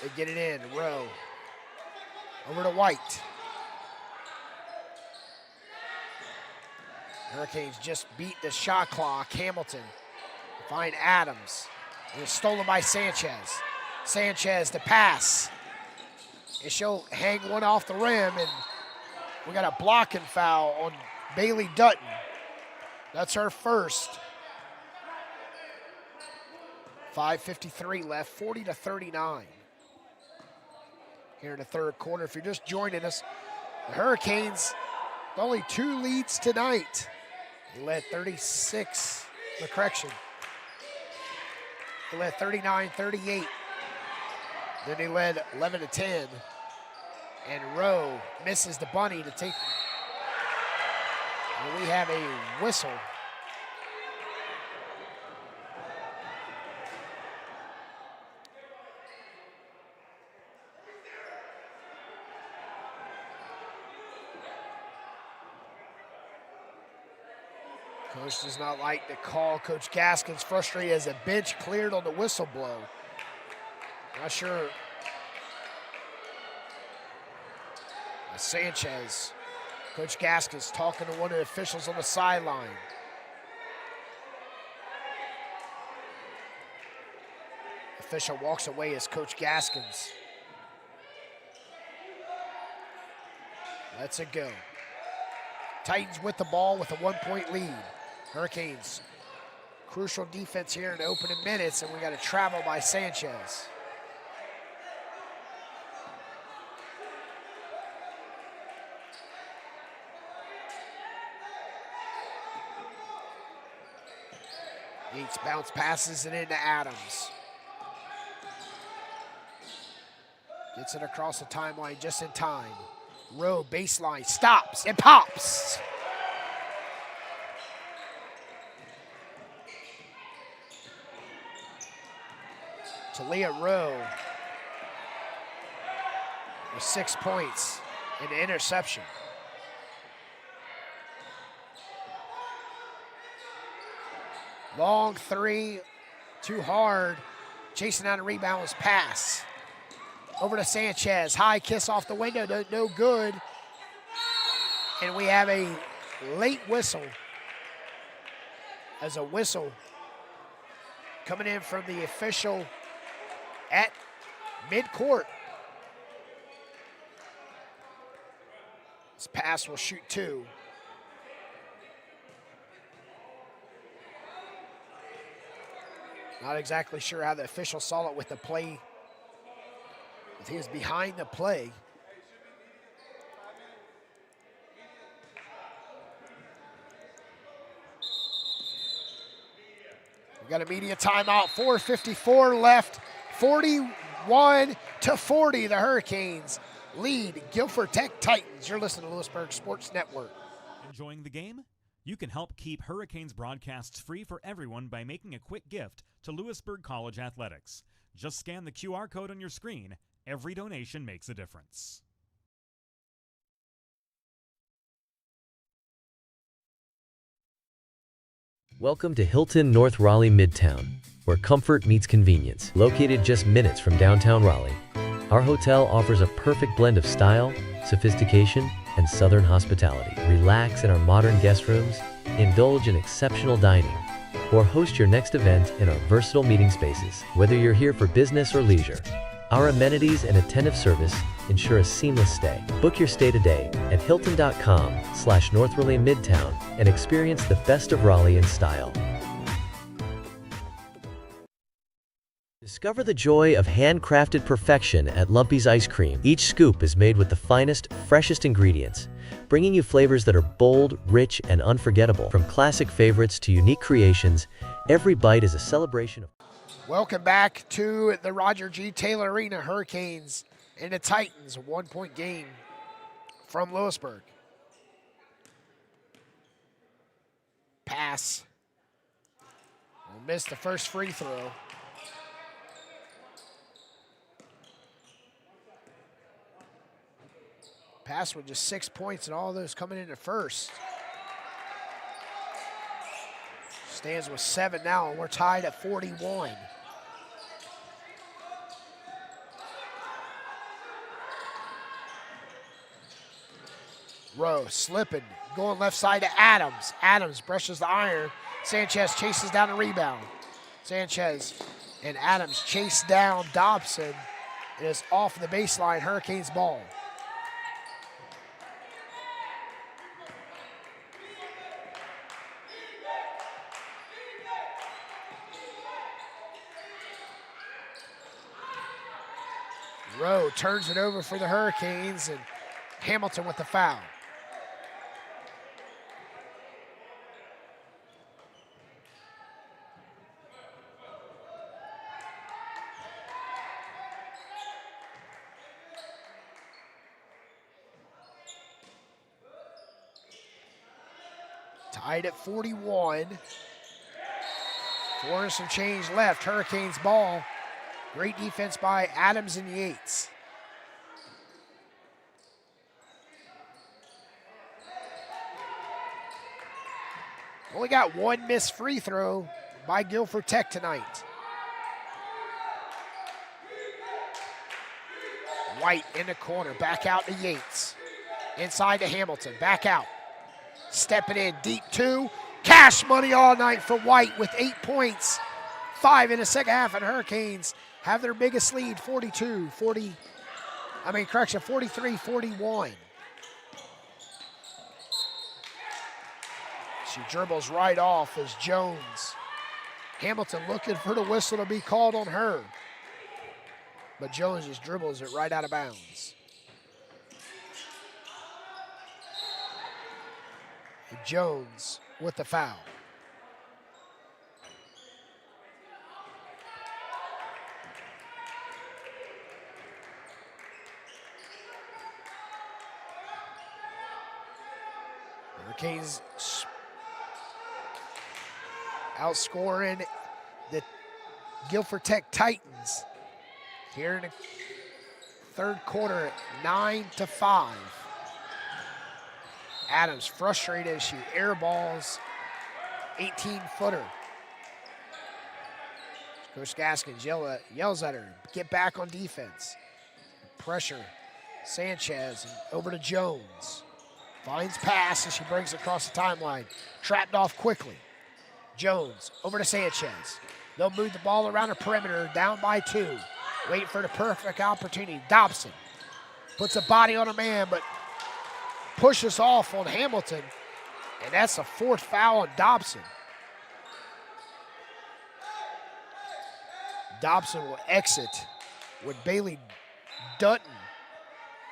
They get it in. Rowe. Over to White. Hurricanes just beat the shot clock. Hamilton find Adams. It was stolen by Sanchez. Sanchez to pass. And she'll hang one off the rim, and we got a blocking foul on Bailey Dutton. That's her first. 5:53 left, 40-39. Here in the third quarter. If you're just joining us, the Hurricanes, only 2 leads tonight. They led 36, the correction. They led 39-38. Then they led 11-10. And Rowe misses the bunny to take. And we have a whistle. Coach does not like the call. Coach Gaskin's frustrated as the bench cleared on the whistle blow. Not sure. Sanchez. Coach Gaskin's talking to one of the officials on the sideline. Official walks away as Coach Gaskins lets it go. Titans with the ball with a 1-point lead. Hurricanes, crucial defense here in the opening minutes, and we got a travel by Sanchez. Yates bounce passes it into Adams. Gets it across the timeline just in time. Rowe baseline, stops, and pops. Talia Rowe with 6 points and an interception. Long three, too hard. Chasing down a rebound was pass. Over to Sanchez. High kiss off the window, no good. And we have a late whistle. As a whistle coming in from the official at midcourt. This pass will shoot two. Not exactly sure how the official saw it with the play. If he was behind the play. We got a media timeout, 4:54 left, 41-40. The Hurricanes lead Guilford Tech Titans. You're listening to Louisburg Sports Network. Enjoying the game? You can help keep Hurricanes broadcasts free for everyone by making a quick gift to Louisburg College Athletics. Just scan the QR code on your screen. Every donation makes a difference. Welcome to Hilton North Raleigh Midtown, where comfort meets convenience. Located just minutes from downtown Raleigh, our hotel offers a perfect blend of style, sophistication, and southern hospitality. Relax in our modern guest rooms, indulge in exceptional dining, or host your next event in our versatile meeting spaces. Whether you're here for business or leisure, our amenities and attentive service ensure a seamless stay. Book your stay today at hilton.com/North Raleigh Midtown and experience the best of Raleigh in style. Discover the joy of handcrafted perfection at Lumpy's Ice Cream. Each scoop is made with the finest, freshest ingredients, bringing you flavors that are bold, rich, and unforgettable. From classic favorites to unique creations, every bite is a celebration of... Welcome back to the Roger G. Taylor Arena. Hurricanes and the Titans, a 1-point game from Louisburg. Pass. We'll miss the first free throw. Pass with just 6 points and all those coming in at first. Stands with 7 now, and we're tied at 41. Rowe slipping, going left side to Adams. Adams brushes the iron. Sanchez chases down a rebound. Sanchez and Adams chase down Dobson. It is off the baseline, Hurricanes ball. Rowe turns it over for the Hurricanes, and Hamilton with the foul. Tied at 41. 4 and some change left. Hurricanes ball. Great defense by Adams and Yates. Only got one missed free throw by Guilford Tech tonight. White in the corner, back out to Yates. Inside to Hamilton, back out. Stepping in, deep two. Cash money all night for White with 8 points. 5 in the second half, and Hurricanes have their biggest lead, 43-41. She dribbles right off as Jones. Hamilton looking for the whistle to be called on her. But Jones just dribbles it right out of bounds. And Jones with the foul. Hurricanes outscoring the Guilford Tech Titans here in the third quarter at 9-5. Adams frustrated as she airballs 18-footer. Coach Gaskins yells at her, get back on defense. Pressure. Sanchez over to Jones. Finds pass, and she brings it across the timeline. Trapped off quickly. Jones over to Sanchez. They'll move the ball around the perimeter, down by 2. Waiting for the perfect opportunity. Dobson puts a body on a man, but pushes off on Hamilton. And that's a 4th foul on Dobson. Dobson will exit with Bailey Dutton.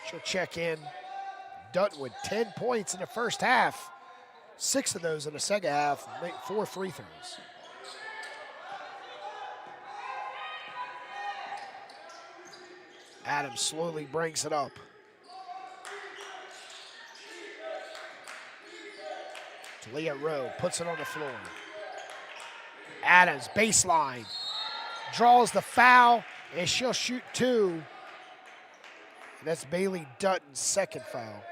She'll check in. Dutton with 10 points in the first half. 6 of those in the second half. Make 4 free throws. Adams slowly brings it up. Talia Rowe puts it on the floor. Adams, baseline. Draws the foul, and she'll shoot 2. And that's Bailey Dutton's 2nd foul.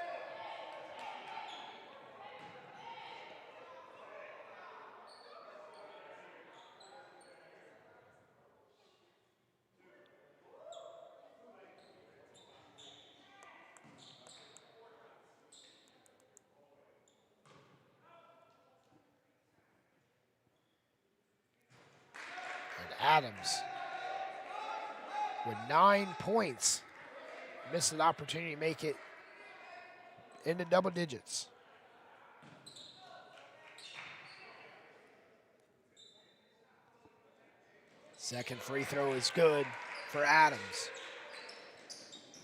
Adams with 9 points. Missed an opportunity to make it into double digits. Second free throw is good for Adams.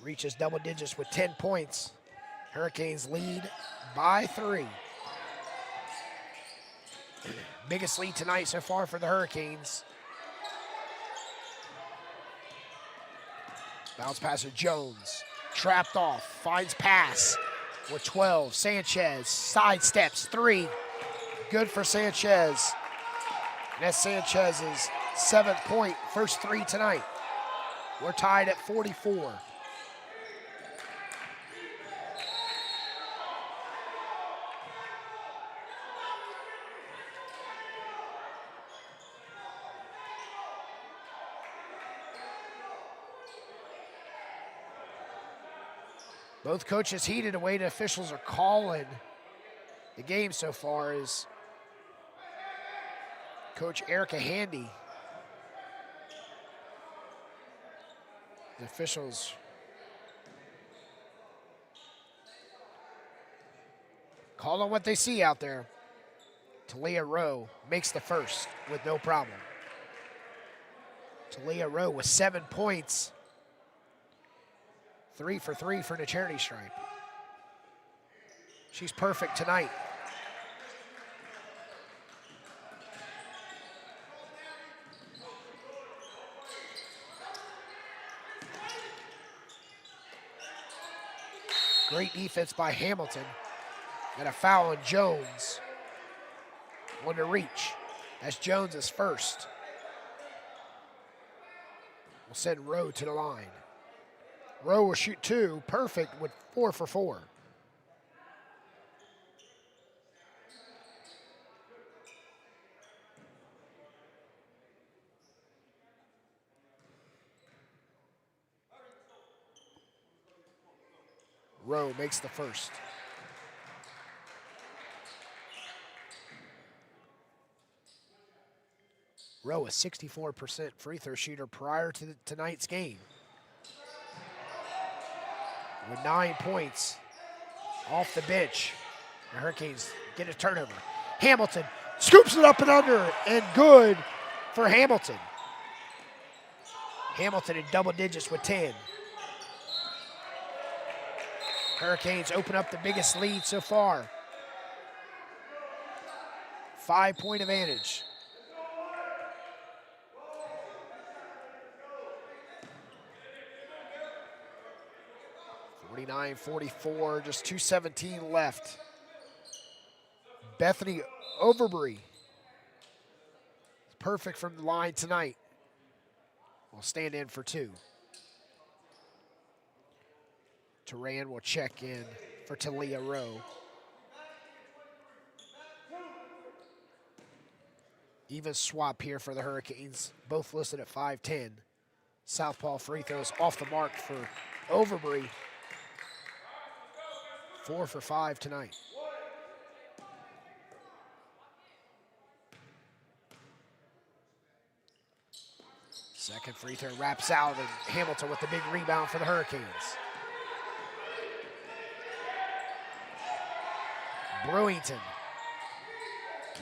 Reaches double digits with 10 points. Hurricanes lead by 3. Biggest lead tonight so far for the Hurricanes. Bounce pass to Jones. Trapped off. Finds pass with 12. Sanchez sidesteps. 3. Good for Sanchez. And that's Sanchez's 7th point. First 3 tonight. We're tied at 44. Both coaches heated the way the officials are calling the game so far is Coach Erica Handy. The officials calling what they see out there. Talia Rowe makes the first with no problem. Talia Rowe with 7 points. 3 for 3 for the charity stripe. She's perfect tonight. Great defense by Hamilton. And a foul on Jones. On the reach. That's Jones's first. We'll send Rowe to the line. Rowe will shoot 2, perfect with 4 for 4. Rowe makes the first. Rowe, a 64% free throw shooter prior to tonight's game. With 9 points off the bench. The Hurricanes get a turnover. Hamilton scoops it up and under, and good for Hamilton. Hamilton in double digits with 10. Hurricanes open up the biggest lead so far. 5-point advantage. 49-44, just 2:17 left. Bethany Overbury, perfect from the line tonight. Will stand in for 2. Turan will check in for Talia Rowe. Even swap here for the Hurricanes. Both listed at 5'10". Southpaw free throws off the mark for Overbury. 4 for 5 tonight. Second free throw wraps out, and Hamilton with the big rebound for the Hurricanes. Brewington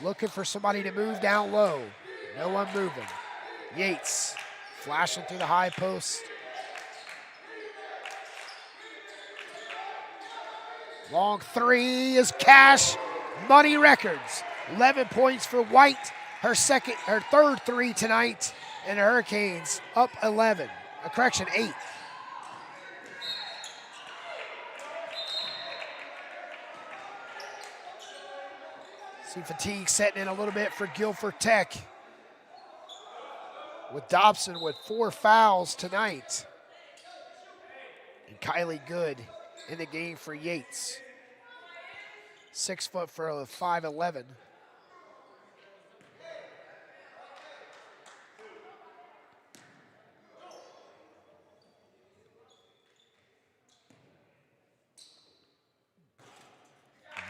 looking for somebody to move down low. No one moving. Yates flashing through the high post. Long three is cash. Money records. 11 points for White. Her third three tonight. And the Hurricanes up 11. Correction, 8. See fatigue setting in a little bit for Guilford Tech. With Dobson with 4 fouls tonight. And Kylie Good in the game for Yates. 6 foot for a 5'11".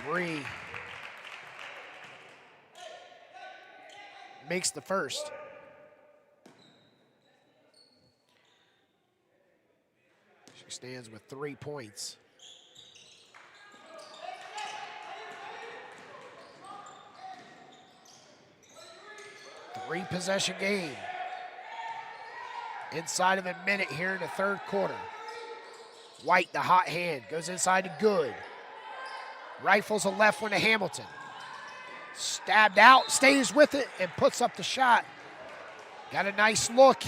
Bree makes the first. She stands with 3 points. Three-possession game. Inside of a minute here in the third quarter. White, the hot hand, goes inside to Good. Rifles a left one to Hamilton. Stabbed out, stays with it, and puts up the shot. Got a nice look.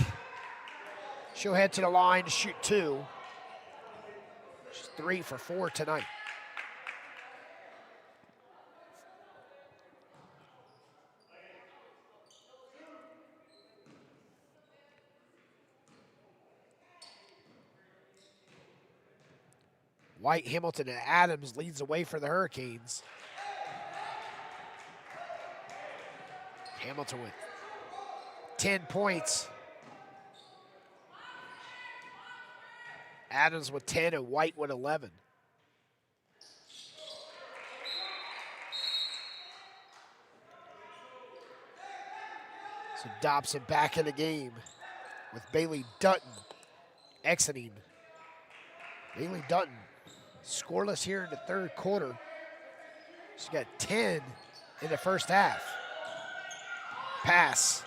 She'll head to the line to shoot 2. She's 3 for 4 tonight. White, Hamilton, and Adams leads the way for the Hurricanes. Hamilton with 10 points. Adams with 10 and White with 11. So Dobson back in the game with Bailey Dutton exiting. Bailey Dutton scoreless here in the third quarter. She got 10 in the first half. Pass.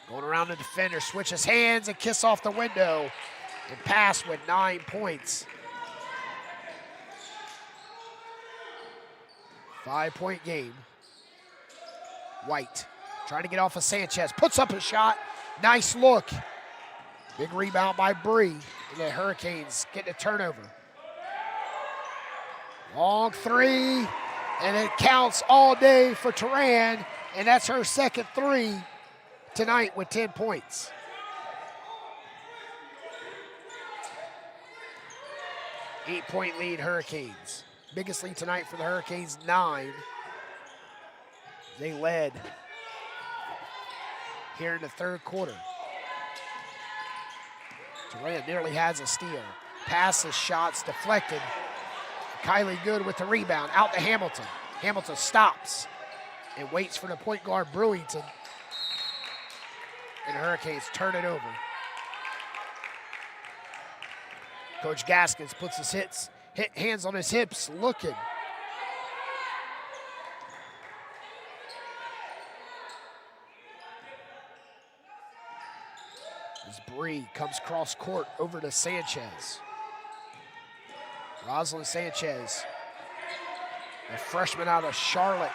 Going around the defender, switches hands and kiss off the window. And pass with 9 points. 5-point game. White trying to get off of Sanchez. Puts up a shot. Nice look. Big rebound by Bree. And the Hurricanes getting a turnover. Long three. And it counts all day for Turan. And that's her second 3 tonight with 10 points. Eight-point lead, Hurricanes. Biggest lead tonight for the Hurricanes, 9. They led here in the third quarter. Turan nearly has a steal. Passes, shots deflected. Kylie Good with the rebound, out to Hamilton. Hamilton stops and waits for the point guard, Brewington. And the Hurricanes turn it over. Coach Gaskins puts his hands on his hips, looking. As Bree comes cross court over to Sanchez. Rosalind Sanchez, a freshman out of Charlotte,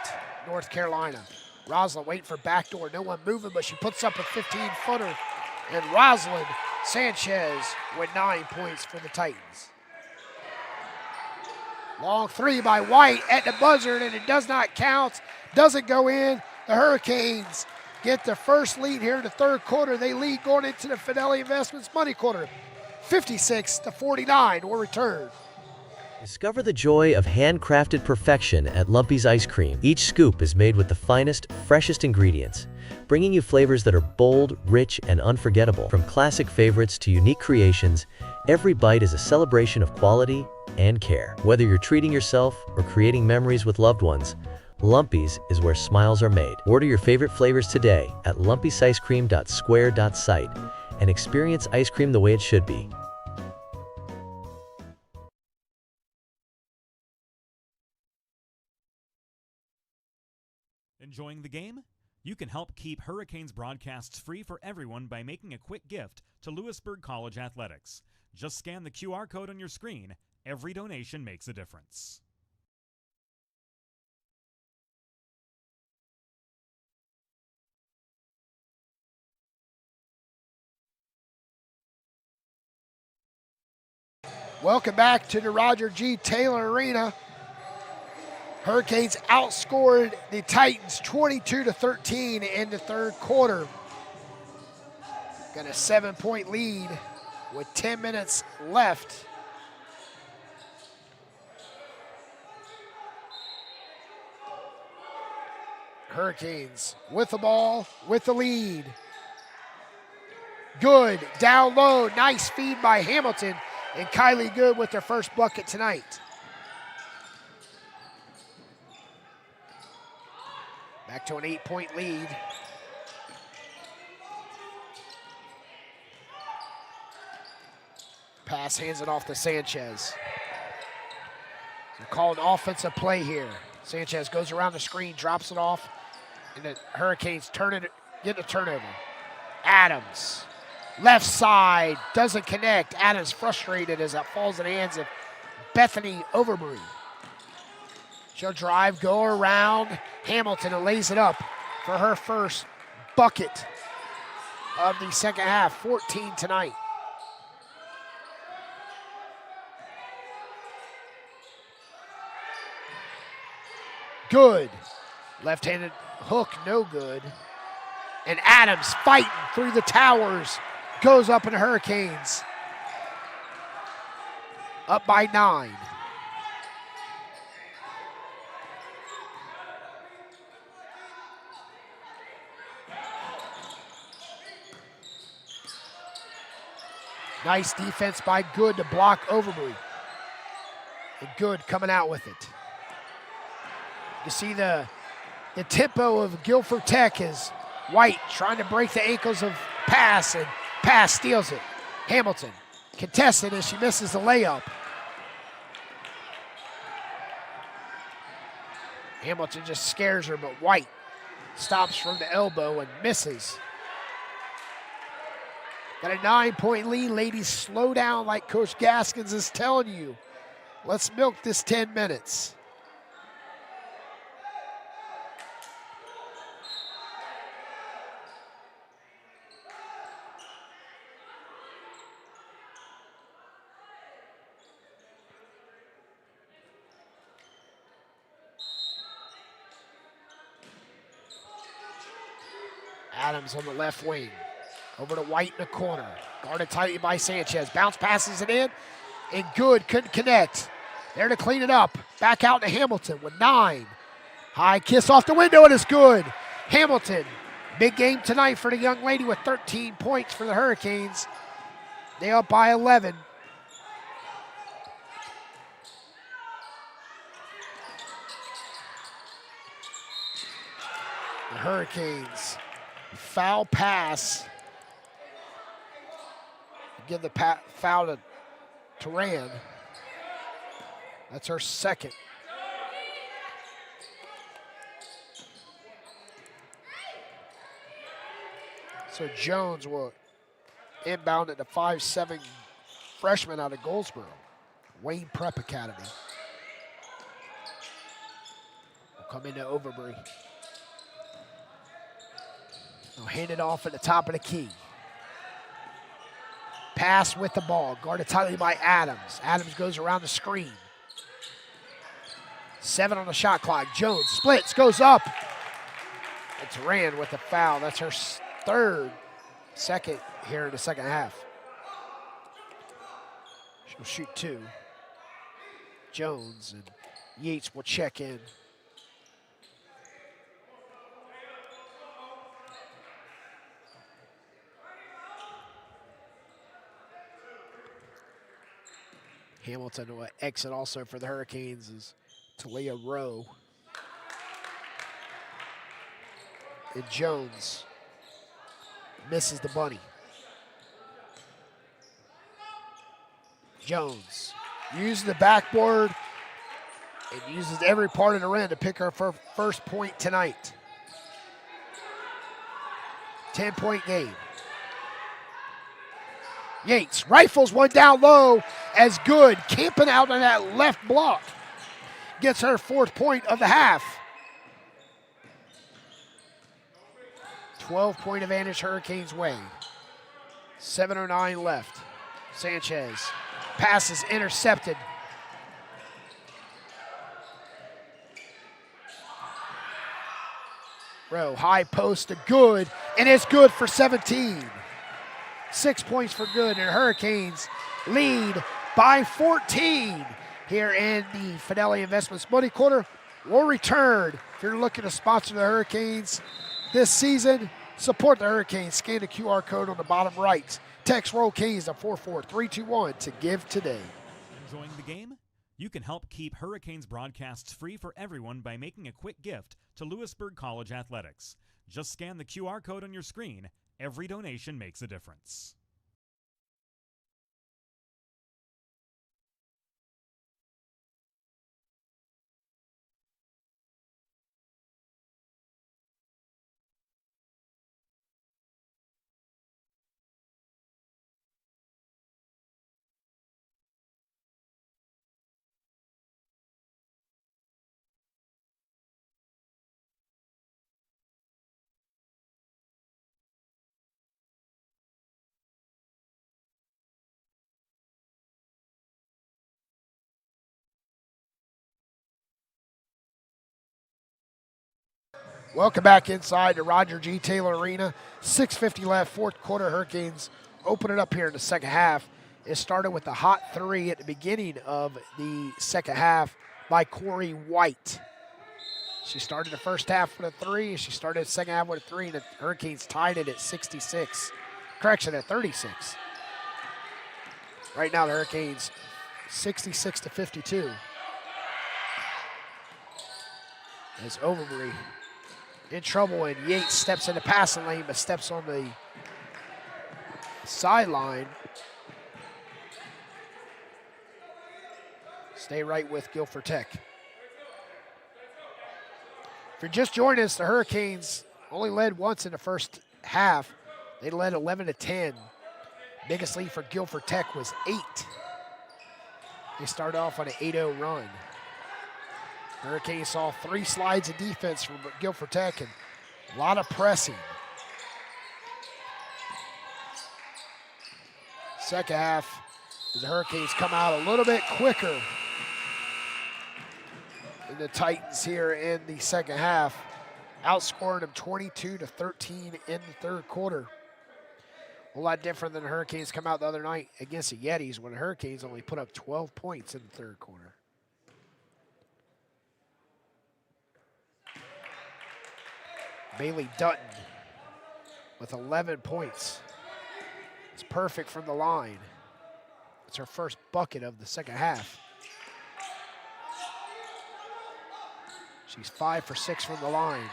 North Carolina. Rosalind waiting for backdoor, no one moving, but she puts up a 15-footer. And Rosalind Sanchez with 9 points for the Titans. Long three by White at the buzzer, and it does not count, doesn't go in. The Hurricanes get their first lead here in the third quarter. They lead going into the Fidelity Investments Money Quarter. 56-49 will return. Discover the joy of handcrafted perfection at Lumpy's Ice Cream. Each scoop is made with the finest, freshest ingredients, bringing you flavors that are bold, rich, and unforgettable. From classic favorites to unique creations, every bite is a celebration of quality and care. Whether you're treating yourself or creating memories with loved ones, Lumpy's is where smiles are made. Order your favorite flavors today at lumpysicecream.square.site and experience ice cream the way it should be. Enjoying the game? You can help keep Hurricanes broadcasts free for everyone by making a quick gift to Louisburg College Athletics. Just scan the QR code on your screen. Every donation makes a difference. Welcome back to the Roger G. Taylor Arena. Hurricanes outscored the Titans 22-13 in the third quarter. Got a 7-point lead with 10 minutes left. Hurricanes with the ball, with the lead. Good, down low, nice feed by Hamilton, and Kylie Good with their first bucket tonight. Back to an 8-point lead. Pass, hands it off to Sanchez. So call an offensive play here. Sanchez goes around the screen, drops it off, and the Hurricanes get a turnover. Adams, left side, doesn't connect. Adams frustrated as that falls in the hands of Bethany Overbury. She'll drive, go around Hamilton and lays it up for her first bucket of the second half, 14 tonight. Good. Left-handed hook, no good. And Adams fighting through the towers, goes up in the Hurricanes. Up by 9. Nice defense by Good to block Overbury. And Good coming out with it. You see the tempo of Guilford Tech is White trying to break the ankles of Pass, and Pass steals it. Hamilton contested as she misses the layup. Hamilton just scares her, but White stops from the elbow and misses. Got a 9-point lead. Ladies, slow down like Coach Gaskins is telling you. Let's milk this 10 minutes. Adams on the left wing. Over to White in the corner. Guarded tightly by Sanchez. Bounce passes it in, and Good couldn't connect. There to clean it up. Back out to Hamilton with 9. High kiss off the window, and it's good. Hamilton, big game tonight for the young lady with 13 points for the Hurricanes. They up by 11. The Hurricanes, foul pass. Give the foul to Turan. That's her second. So Jones will inbound at the 5'7" freshman out of Goldsboro, Wayne Prep Academy. Will come into Overbury. They'll hand it off at the top of the key. Pass with the ball, guarded tightly by Adams. Adams goes around the screen. 7 on the shot clock. Jones splits, goes up. It's Rand with the foul. That's her second here in the second half. She'll shoot 2. Jones, and Yates will check in. Hamilton will exit also for the Hurricanes is Talia Rowe. And Jones misses the bunny. Jones uses the backboard and uses every part of the rim to pick her first point tonight. 10-point game. Yates rifles one down low as Good, camping out on that left block. Gets her 4th point of the half. 12-point advantage Hurricanes way. 7:09 left. Sanchez. Pass is intercepted. Rowe, high post to Good, and it's good for 17. 6 points for Good, and Hurricanes lead by 14 here in the Fidelity Investments Money Corner. We'll return. If you're looking to sponsor the Hurricanes this season, support the Hurricanes. Scan the QR code on the bottom right. Text Roll Canes to 44321 to give today. Enjoying the game? You can help keep Hurricanes broadcasts free for everyone by making a quick gift to Louisburg College Athletics. Just scan the QR code on your screen. Every donation makes a difference. Welcome back inside the Roger G. Taylor Arena. 6:50 left, 4th quarter. Hurricanes open it up here in the second half. It started with a hot 3 at the beginning of the second half by Corey White. She started the first half with a 3. She started the second half with a 3, and the Hurricanes tied it at 66. Correction, at 36. Right now, the Hurricanes 66-52. As Overbury in trouble, and Yates steps in the passing lane but steps on the sideline. Stay right with Guilford Tech. If you're just joining us, the Hurricanes only led once in the first half. They led 11-10. Biggest lead for Guilford Tech was 8. They started off on an 8-0 run. Hurricanes saw 3 slides of defense from Guilford Tech and a lot of pressing. Second half, as the Hurricanes come out a little bit quicker than the Titans here in the second half, outscoring them 22-13 in the third quarter. A whole lot different than the Hurricanes come out the other night against the Yetis, when the Hurricanes only put up 12 points in the third quarter. Bailey Dutton with 11 points. It's perfect from the line. It's her first bucket of the second half. She's 5 for 6 from the line.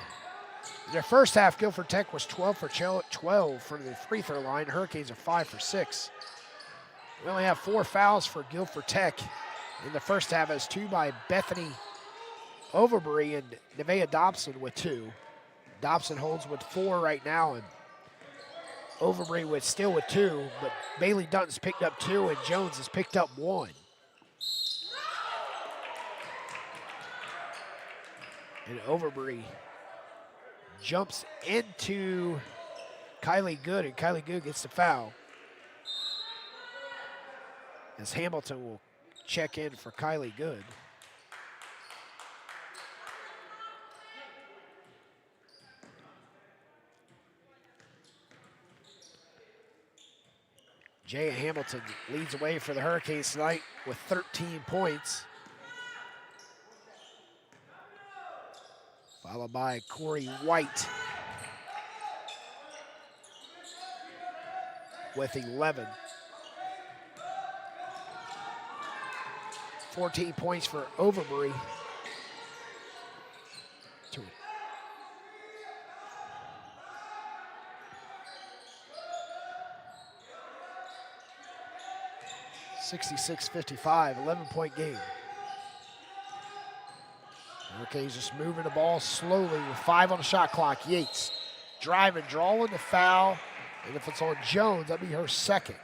In their first half, Guilford Tech was 12 for 12 from the free throw line. Hurricanes are 5 for 6. We only have 4 fouls for Guilford Tech in the first half, as 2 by Bethany Overbury and Nevaeh Dobson with 2. Dobson holds with 4 right now, and Overbury still with 2, but Bailey Dutton's picked up 2 and Jones has picked up 1. And Overbury jumps into Kylie Good, and Kylie Good gets the foul. As Hamilton will check in for Kylie Good. Jaya Hamilton leads away for the Hurricanes tonight with 13 points. followed by Corey White with 11. 14 points for Overbury. Two. 66-55, 11-point game. Hurricanes just moving the ball slowly with 5 on the shot clock. Yates driving, drawing the foul, and if it's on Jones, that'd be her second.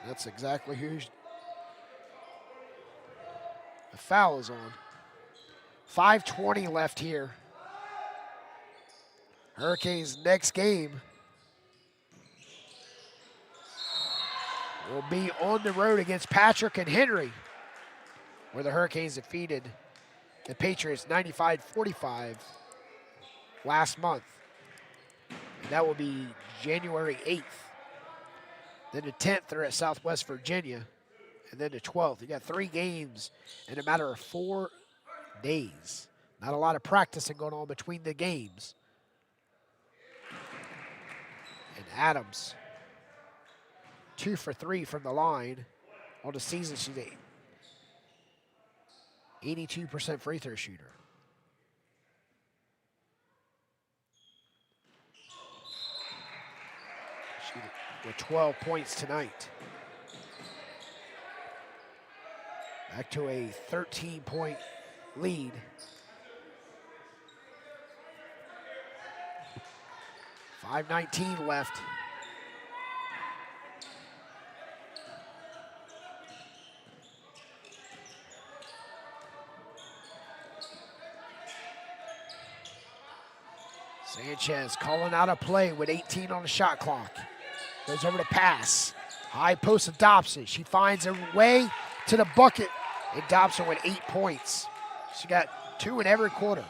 That's exactly who the foul is on. 5:20 left here. Hurricanes' next game will be on the road against Patrick and Henry, where the Hurricanes defeated the Patriots 95-45 last month. And that will be January 8th. Then the 10th, they're at Southwest Virginia. And then the 12th. You got 3 games in a matter of 4 days. Not a lot of practicing going on between the games. And Adams, 2 for 3 from the line. On the season, she's an 82% free throw shooter. She with 12 points tonight. Back to a 13-point lead. .519 left. Sanchez calling out a play with 18 on the shot clock. Goes over to pass. High post to Dobson. She finds her way to the bucket. And Dobson with 8 points. She got 2 in every quarter.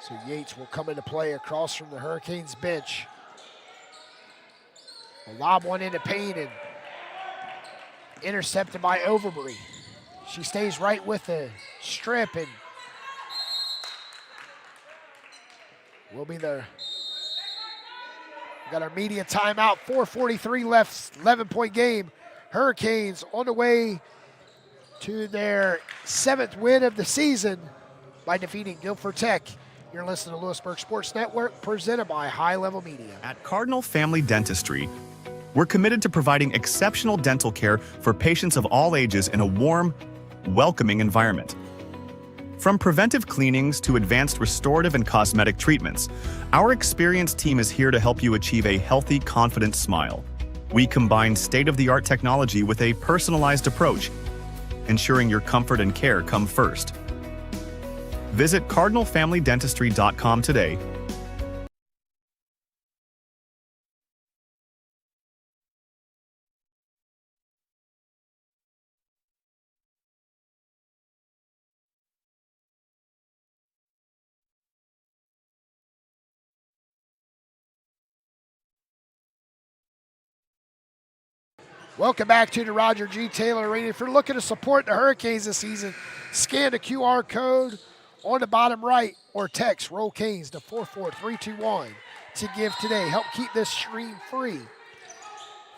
So Yates will come into play across from the Hurricanes bench. A lob one into paint and intercepted by Overbury. She stays right with the strip and will be there. Got our media timeout, 4:43 left, 11-point game. Hurricanes on the way to their 7th win of the season by defeating Guilford Tech. You're listening to Louisburg Sports Network, presented by High Level Media. At Cardinal Family Dentistry, we're committed to providing exceptional dental care for patients of all ages in a warm, welcoming environment. From preventive cleanings to advanced restorative and cosmetic treatments, our experienced team is here to help you achieve a healthy, confident smile. We combine state-of-the-art technology with a personalized approach, ensuring your comfort and care come first. Visit cardinalfamilydentistry.com today. Welcome back to the Roger G. Taylor Arena. If you're looking to support the Hurricanes this season, scan the QR code on the bottom right or text Roll Canes to 44321 to give today. Help keep this stream free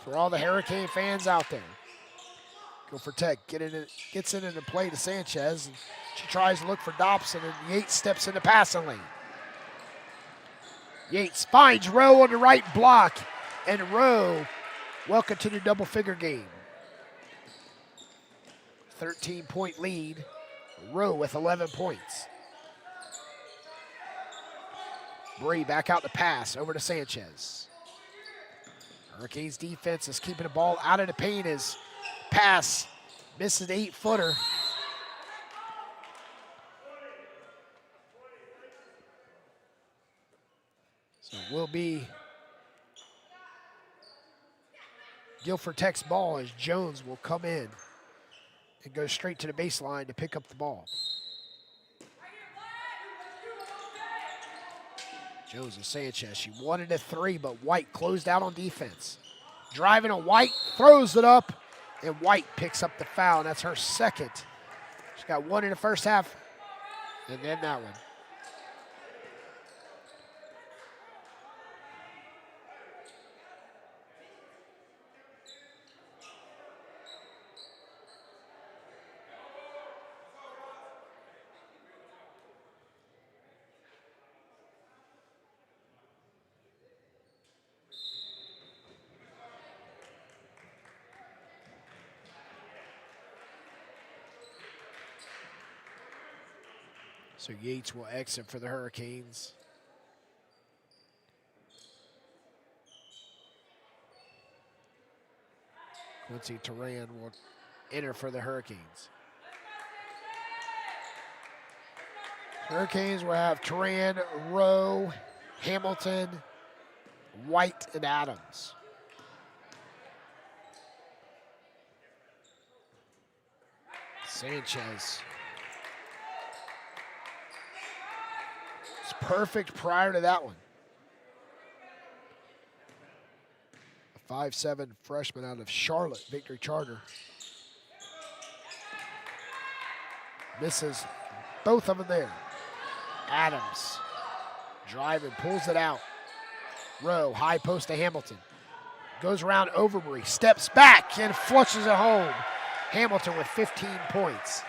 for all the Hurricane fans out there. Guilford Tech gets it into play to Sanchez. And she tries to look for Dobson, and Yates steps in the passing lane. Yates finds Rowe on the right block, and Rowe, welcome to the double-figure game. 13-point lead. Rowe with 11 points. Bree back out the pass over to Sanchez. Hurricanes defense is keeping the ball out of the paint as pass misses an 8-footer. So it will be Guilford Tech's ball as Jones will come in and go straight to the baseline to pick up the ball. Jones and Sanchez, she wanted a three, but White closed out on defense. Driving on White, throws it up, and White picks up the foul, and that's her second. She got one in the first half, and then that one. So Yates will exit for the Hurricanes. Quincy Turan will enter for the Hurricanes. Hurricanes will have Turan, Rowe, Hamilton, White, and Adams. Sanchez. It's perfect prior to that one. A 5'7" freshman out of Charlotte, Victory Charter. Misses both of them there. Adams driving, pulls it out. Rowe, high post to Hamilton. Goes around Overbury, steps back and flushes it home. Hamilton with 15 points.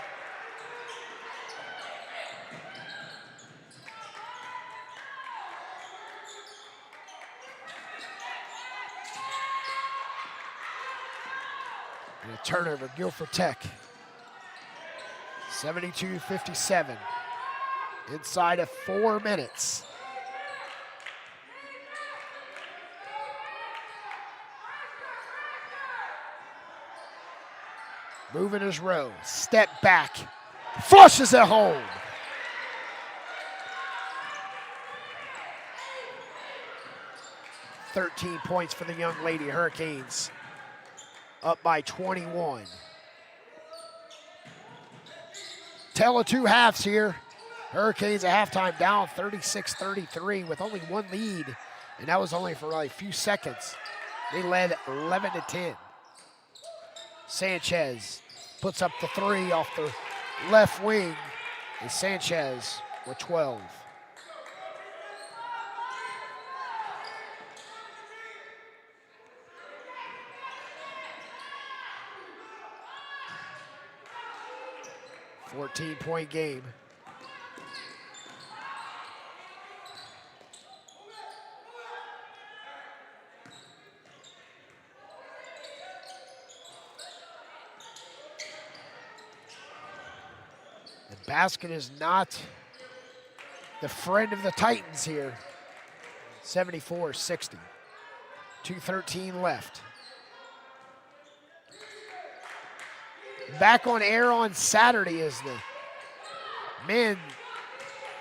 And a turnover, Guilford Tech. 72-57. Inside of 4 minutes. Moving his row, step back, flushes it home. "13 points for the young lady Hurricanes, up by 21. Tale of two halves here. Hurricanes at halftime down 36-33 with only one lead, and that was only for like a few seconds. They led 11-10. Sanchez puts up the three off the left wing, and Sanchez with 12. "14-point game. The basket is not the friend of the Titans here. 74-60. 2:13 left. Back on air on Saturday as the men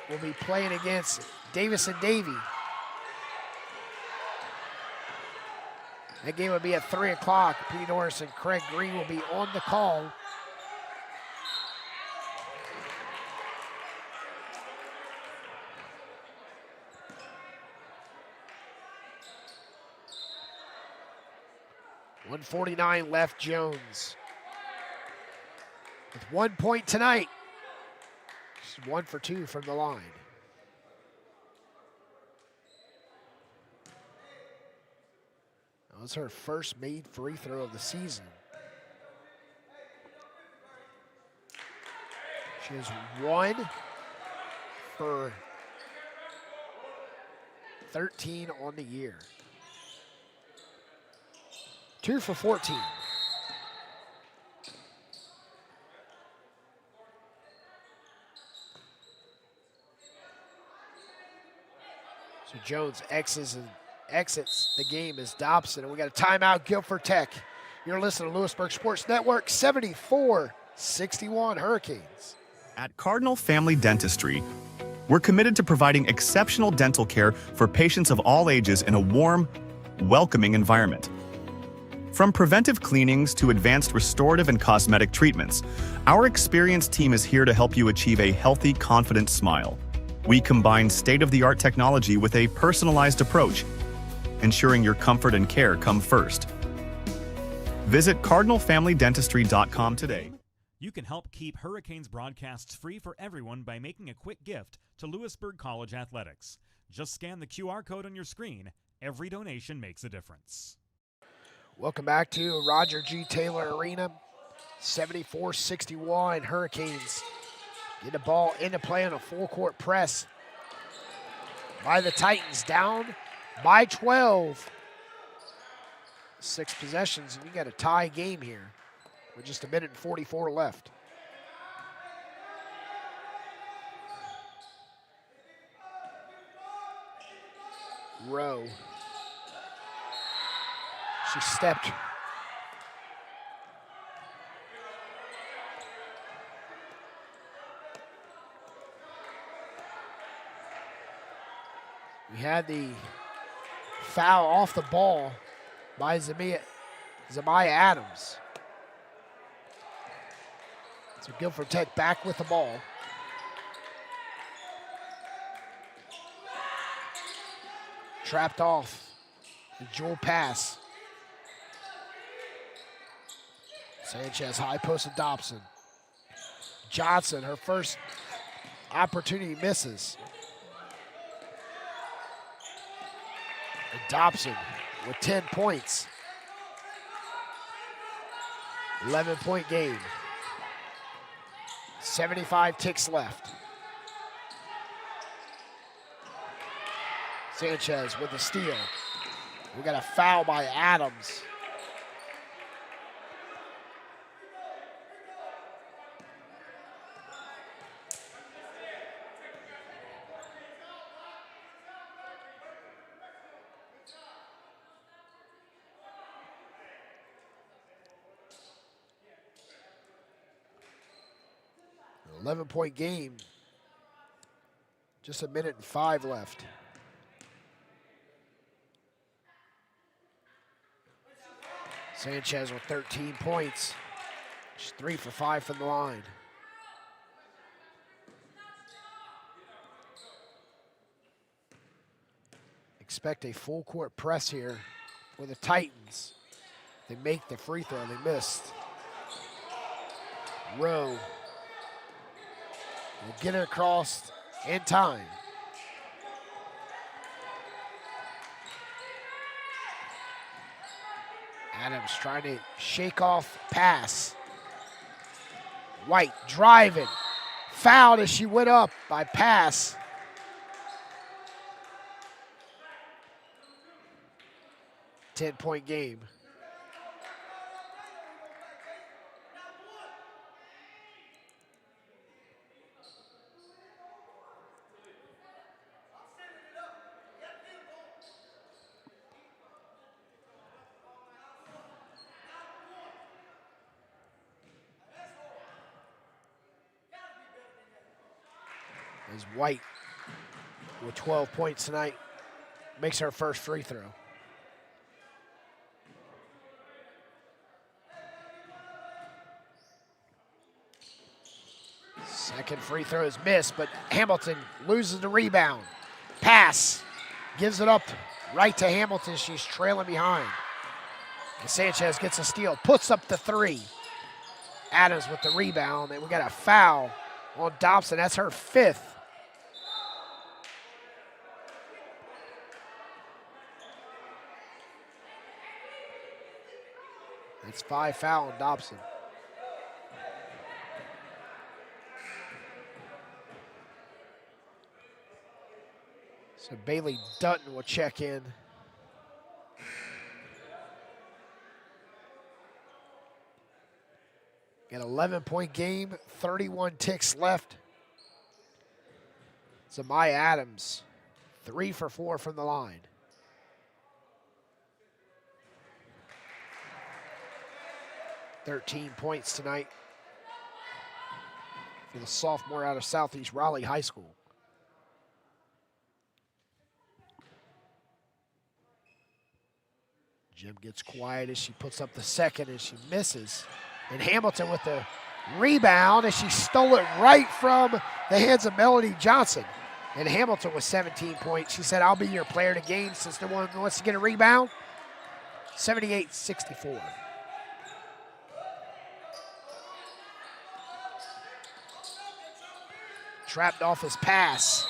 will be playing against Davis and Davie. That game will be at 3 o'clock. Pete Norris and Craig Green will be on the call. .149 left, Jones. With 1 point tonight. She's 1 for 2 from the line. That was her first made free throw of the season. She has 1 for 13 on the year. 2 for 14. So Jones exits the game as Dobson, and we got a timeout, Guilford Tech. You're listening to Louisburg Sports Network, 74-61 Hurricanes. At Cardinal Family Dentistry, we're committed to providing exceptional dental care for patients of all ages in a warm, welcoming environment. From preventive cleanings to advanced restorative and cosmetic treatments, our experienced team is here to help you achieve a healthy, confident smile. We combine state-of-the-art technology with a personalized approach, ensuring your comfort and care come first. Visit CardinalFamilyDentistry.com today. You can help keep Hurricanes broadcasts free for everyone by making a quick gift to Louisburg College Athletics. Just scan the QR code on your screen. Every donation makes a difference. Welcome back to Roger G. Taylor Arena. 74-61 Hurricanes get the ball into play on a full-court press by the Titans, down by 12. 6 possessions, and you got a tie game here with just a minute and 44 left. Rowe. She stepped. We had the foul off the ball by Zamiah Adams. So Guilford Tech back with the ball. Trapped off. The jewel pass. Sanchez high post to Dobson. Johnson, her first opportunity, misses. And Dobson with 10 points. 11-point game. 75 ticks left. Sanchez with a steal. We got a foul by Adams. An 11-point game. Just a minute and 5 left. Sanchez with 13 points. She's 3 for 5 from the line. Expect a full court press here for the Titans. They make the free throw, they missed. Rowe will get it across in time. Adams trying to shake off pass. White driving. Fouled as she went up by pass. Ten-point game. As White with 12 points tonight makes her first free throw. Second free throw is missed, but Hamilton loses the rebound. Pass, gives it up right to Hamilton. She's trailing behind. And Sanchez gets a steal, puts up the 3. Adams with the rebound, and we got a foul on Dobson. That's her 5th. It's 5 foul on Dobson. So Bailey Dutton will check in. An 11-point game, 31 ticks left. Zamiah Adams, 3 for 4 from the line. .13 points tonight for the sophomore out of Southeast Raleigh High School. Jim gets quiet as she puts up the second and she misses. And Hamilton with the rebound as she stole it right from the hands of Melody Johnson. And Hamilton with 17 points. She said, I'll be your player to game since no one wants to get a rebound. 78-64. Trapped off his pass.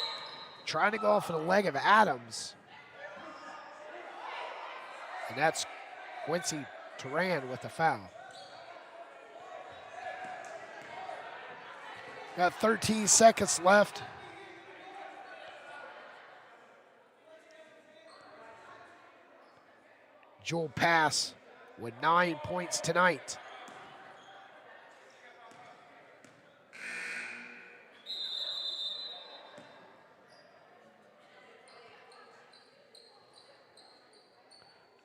Trying to go off of the leg of Adams. And that's Quincy Turan with the foul. Got 13 seconds left. Jewel Pass with 9 points tonight.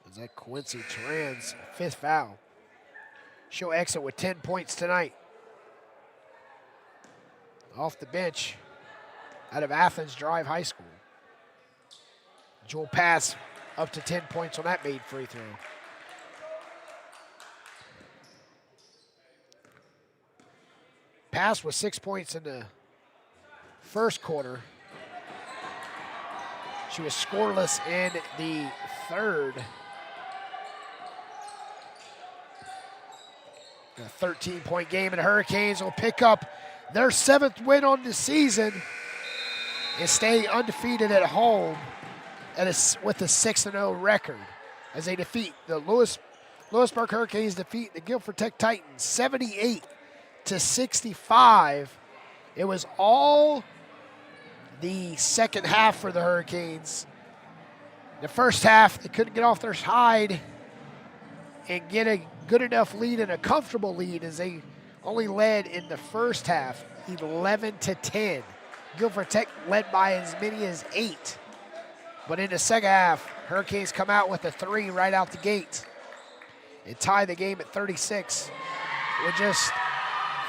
Is that Quincy Turan's 5th foul? She'll exit with 10 points tonight. Off the bench out of Athens Drive High School. Jewel Pass up to 10 points on that made free throw. Pass was 6 points in the first quarter. She was scoreless in the third. A 13-point game, and the Hurricanes will pick up their 7th win on the season and stay undefeated at home with a 6-0 record as they defeat the Louisburg Hurricanes defeat the Guilford Tech Titans 78-65. It was all the second half for the Hurricanes. The first half, they couldn't get off their hide and get a good enough lead and a comfortable lead as they only led in the first half 11-10. Guilford Tech led by as many as 8. But in the second half, Hurricanes come out with a 3 right out the gate and tie the game at 36 with just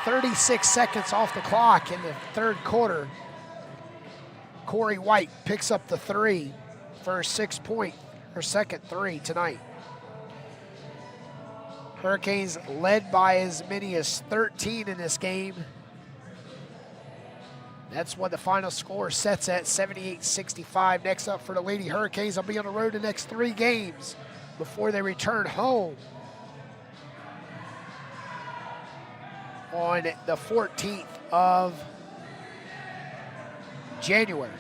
36 seconds off the clock in the third quarter. Corey White picks up the 3 for her 6-point, her second 3 tonight. Hurricanes led by as many as 13 in this game. That's what the final score sets at, 78-65. Next up for the Lady Hurricanes, they'll be on the road the next 3 games before they return home on the 14th of January.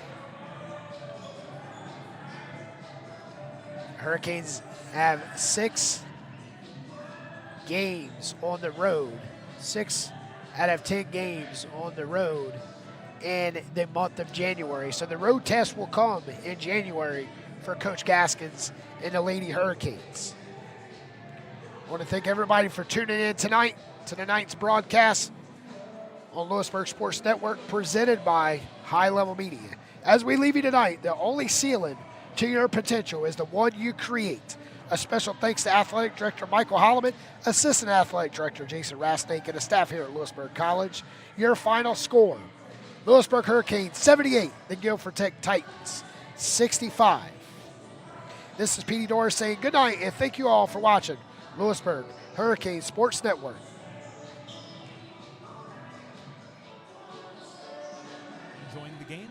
Hurricanes have 6 games on the road, 6 out of 10 games on the road in the month of January. So the road test will come in January for Coach Gaskins and the Lady Hurricanes. I want to thank everybody for tuning in tonight to tonight's broadcast on Louisburg Sports Network presented by High Level Media. As we leave you tonight, the only ceiling to your potential is the one you create. A special thanks to Athletic Director Michael Holloman, Assistant Athletic Director Jason Rastnake, and the staff here at Louisburg College. Your final score, Louisburg Hurricanes 78, the Guilford Tech Titans 65. This is Petey Doris saying good night, and thank you all for watching Louisburg Hurricane Sports Network. Enjoying the game?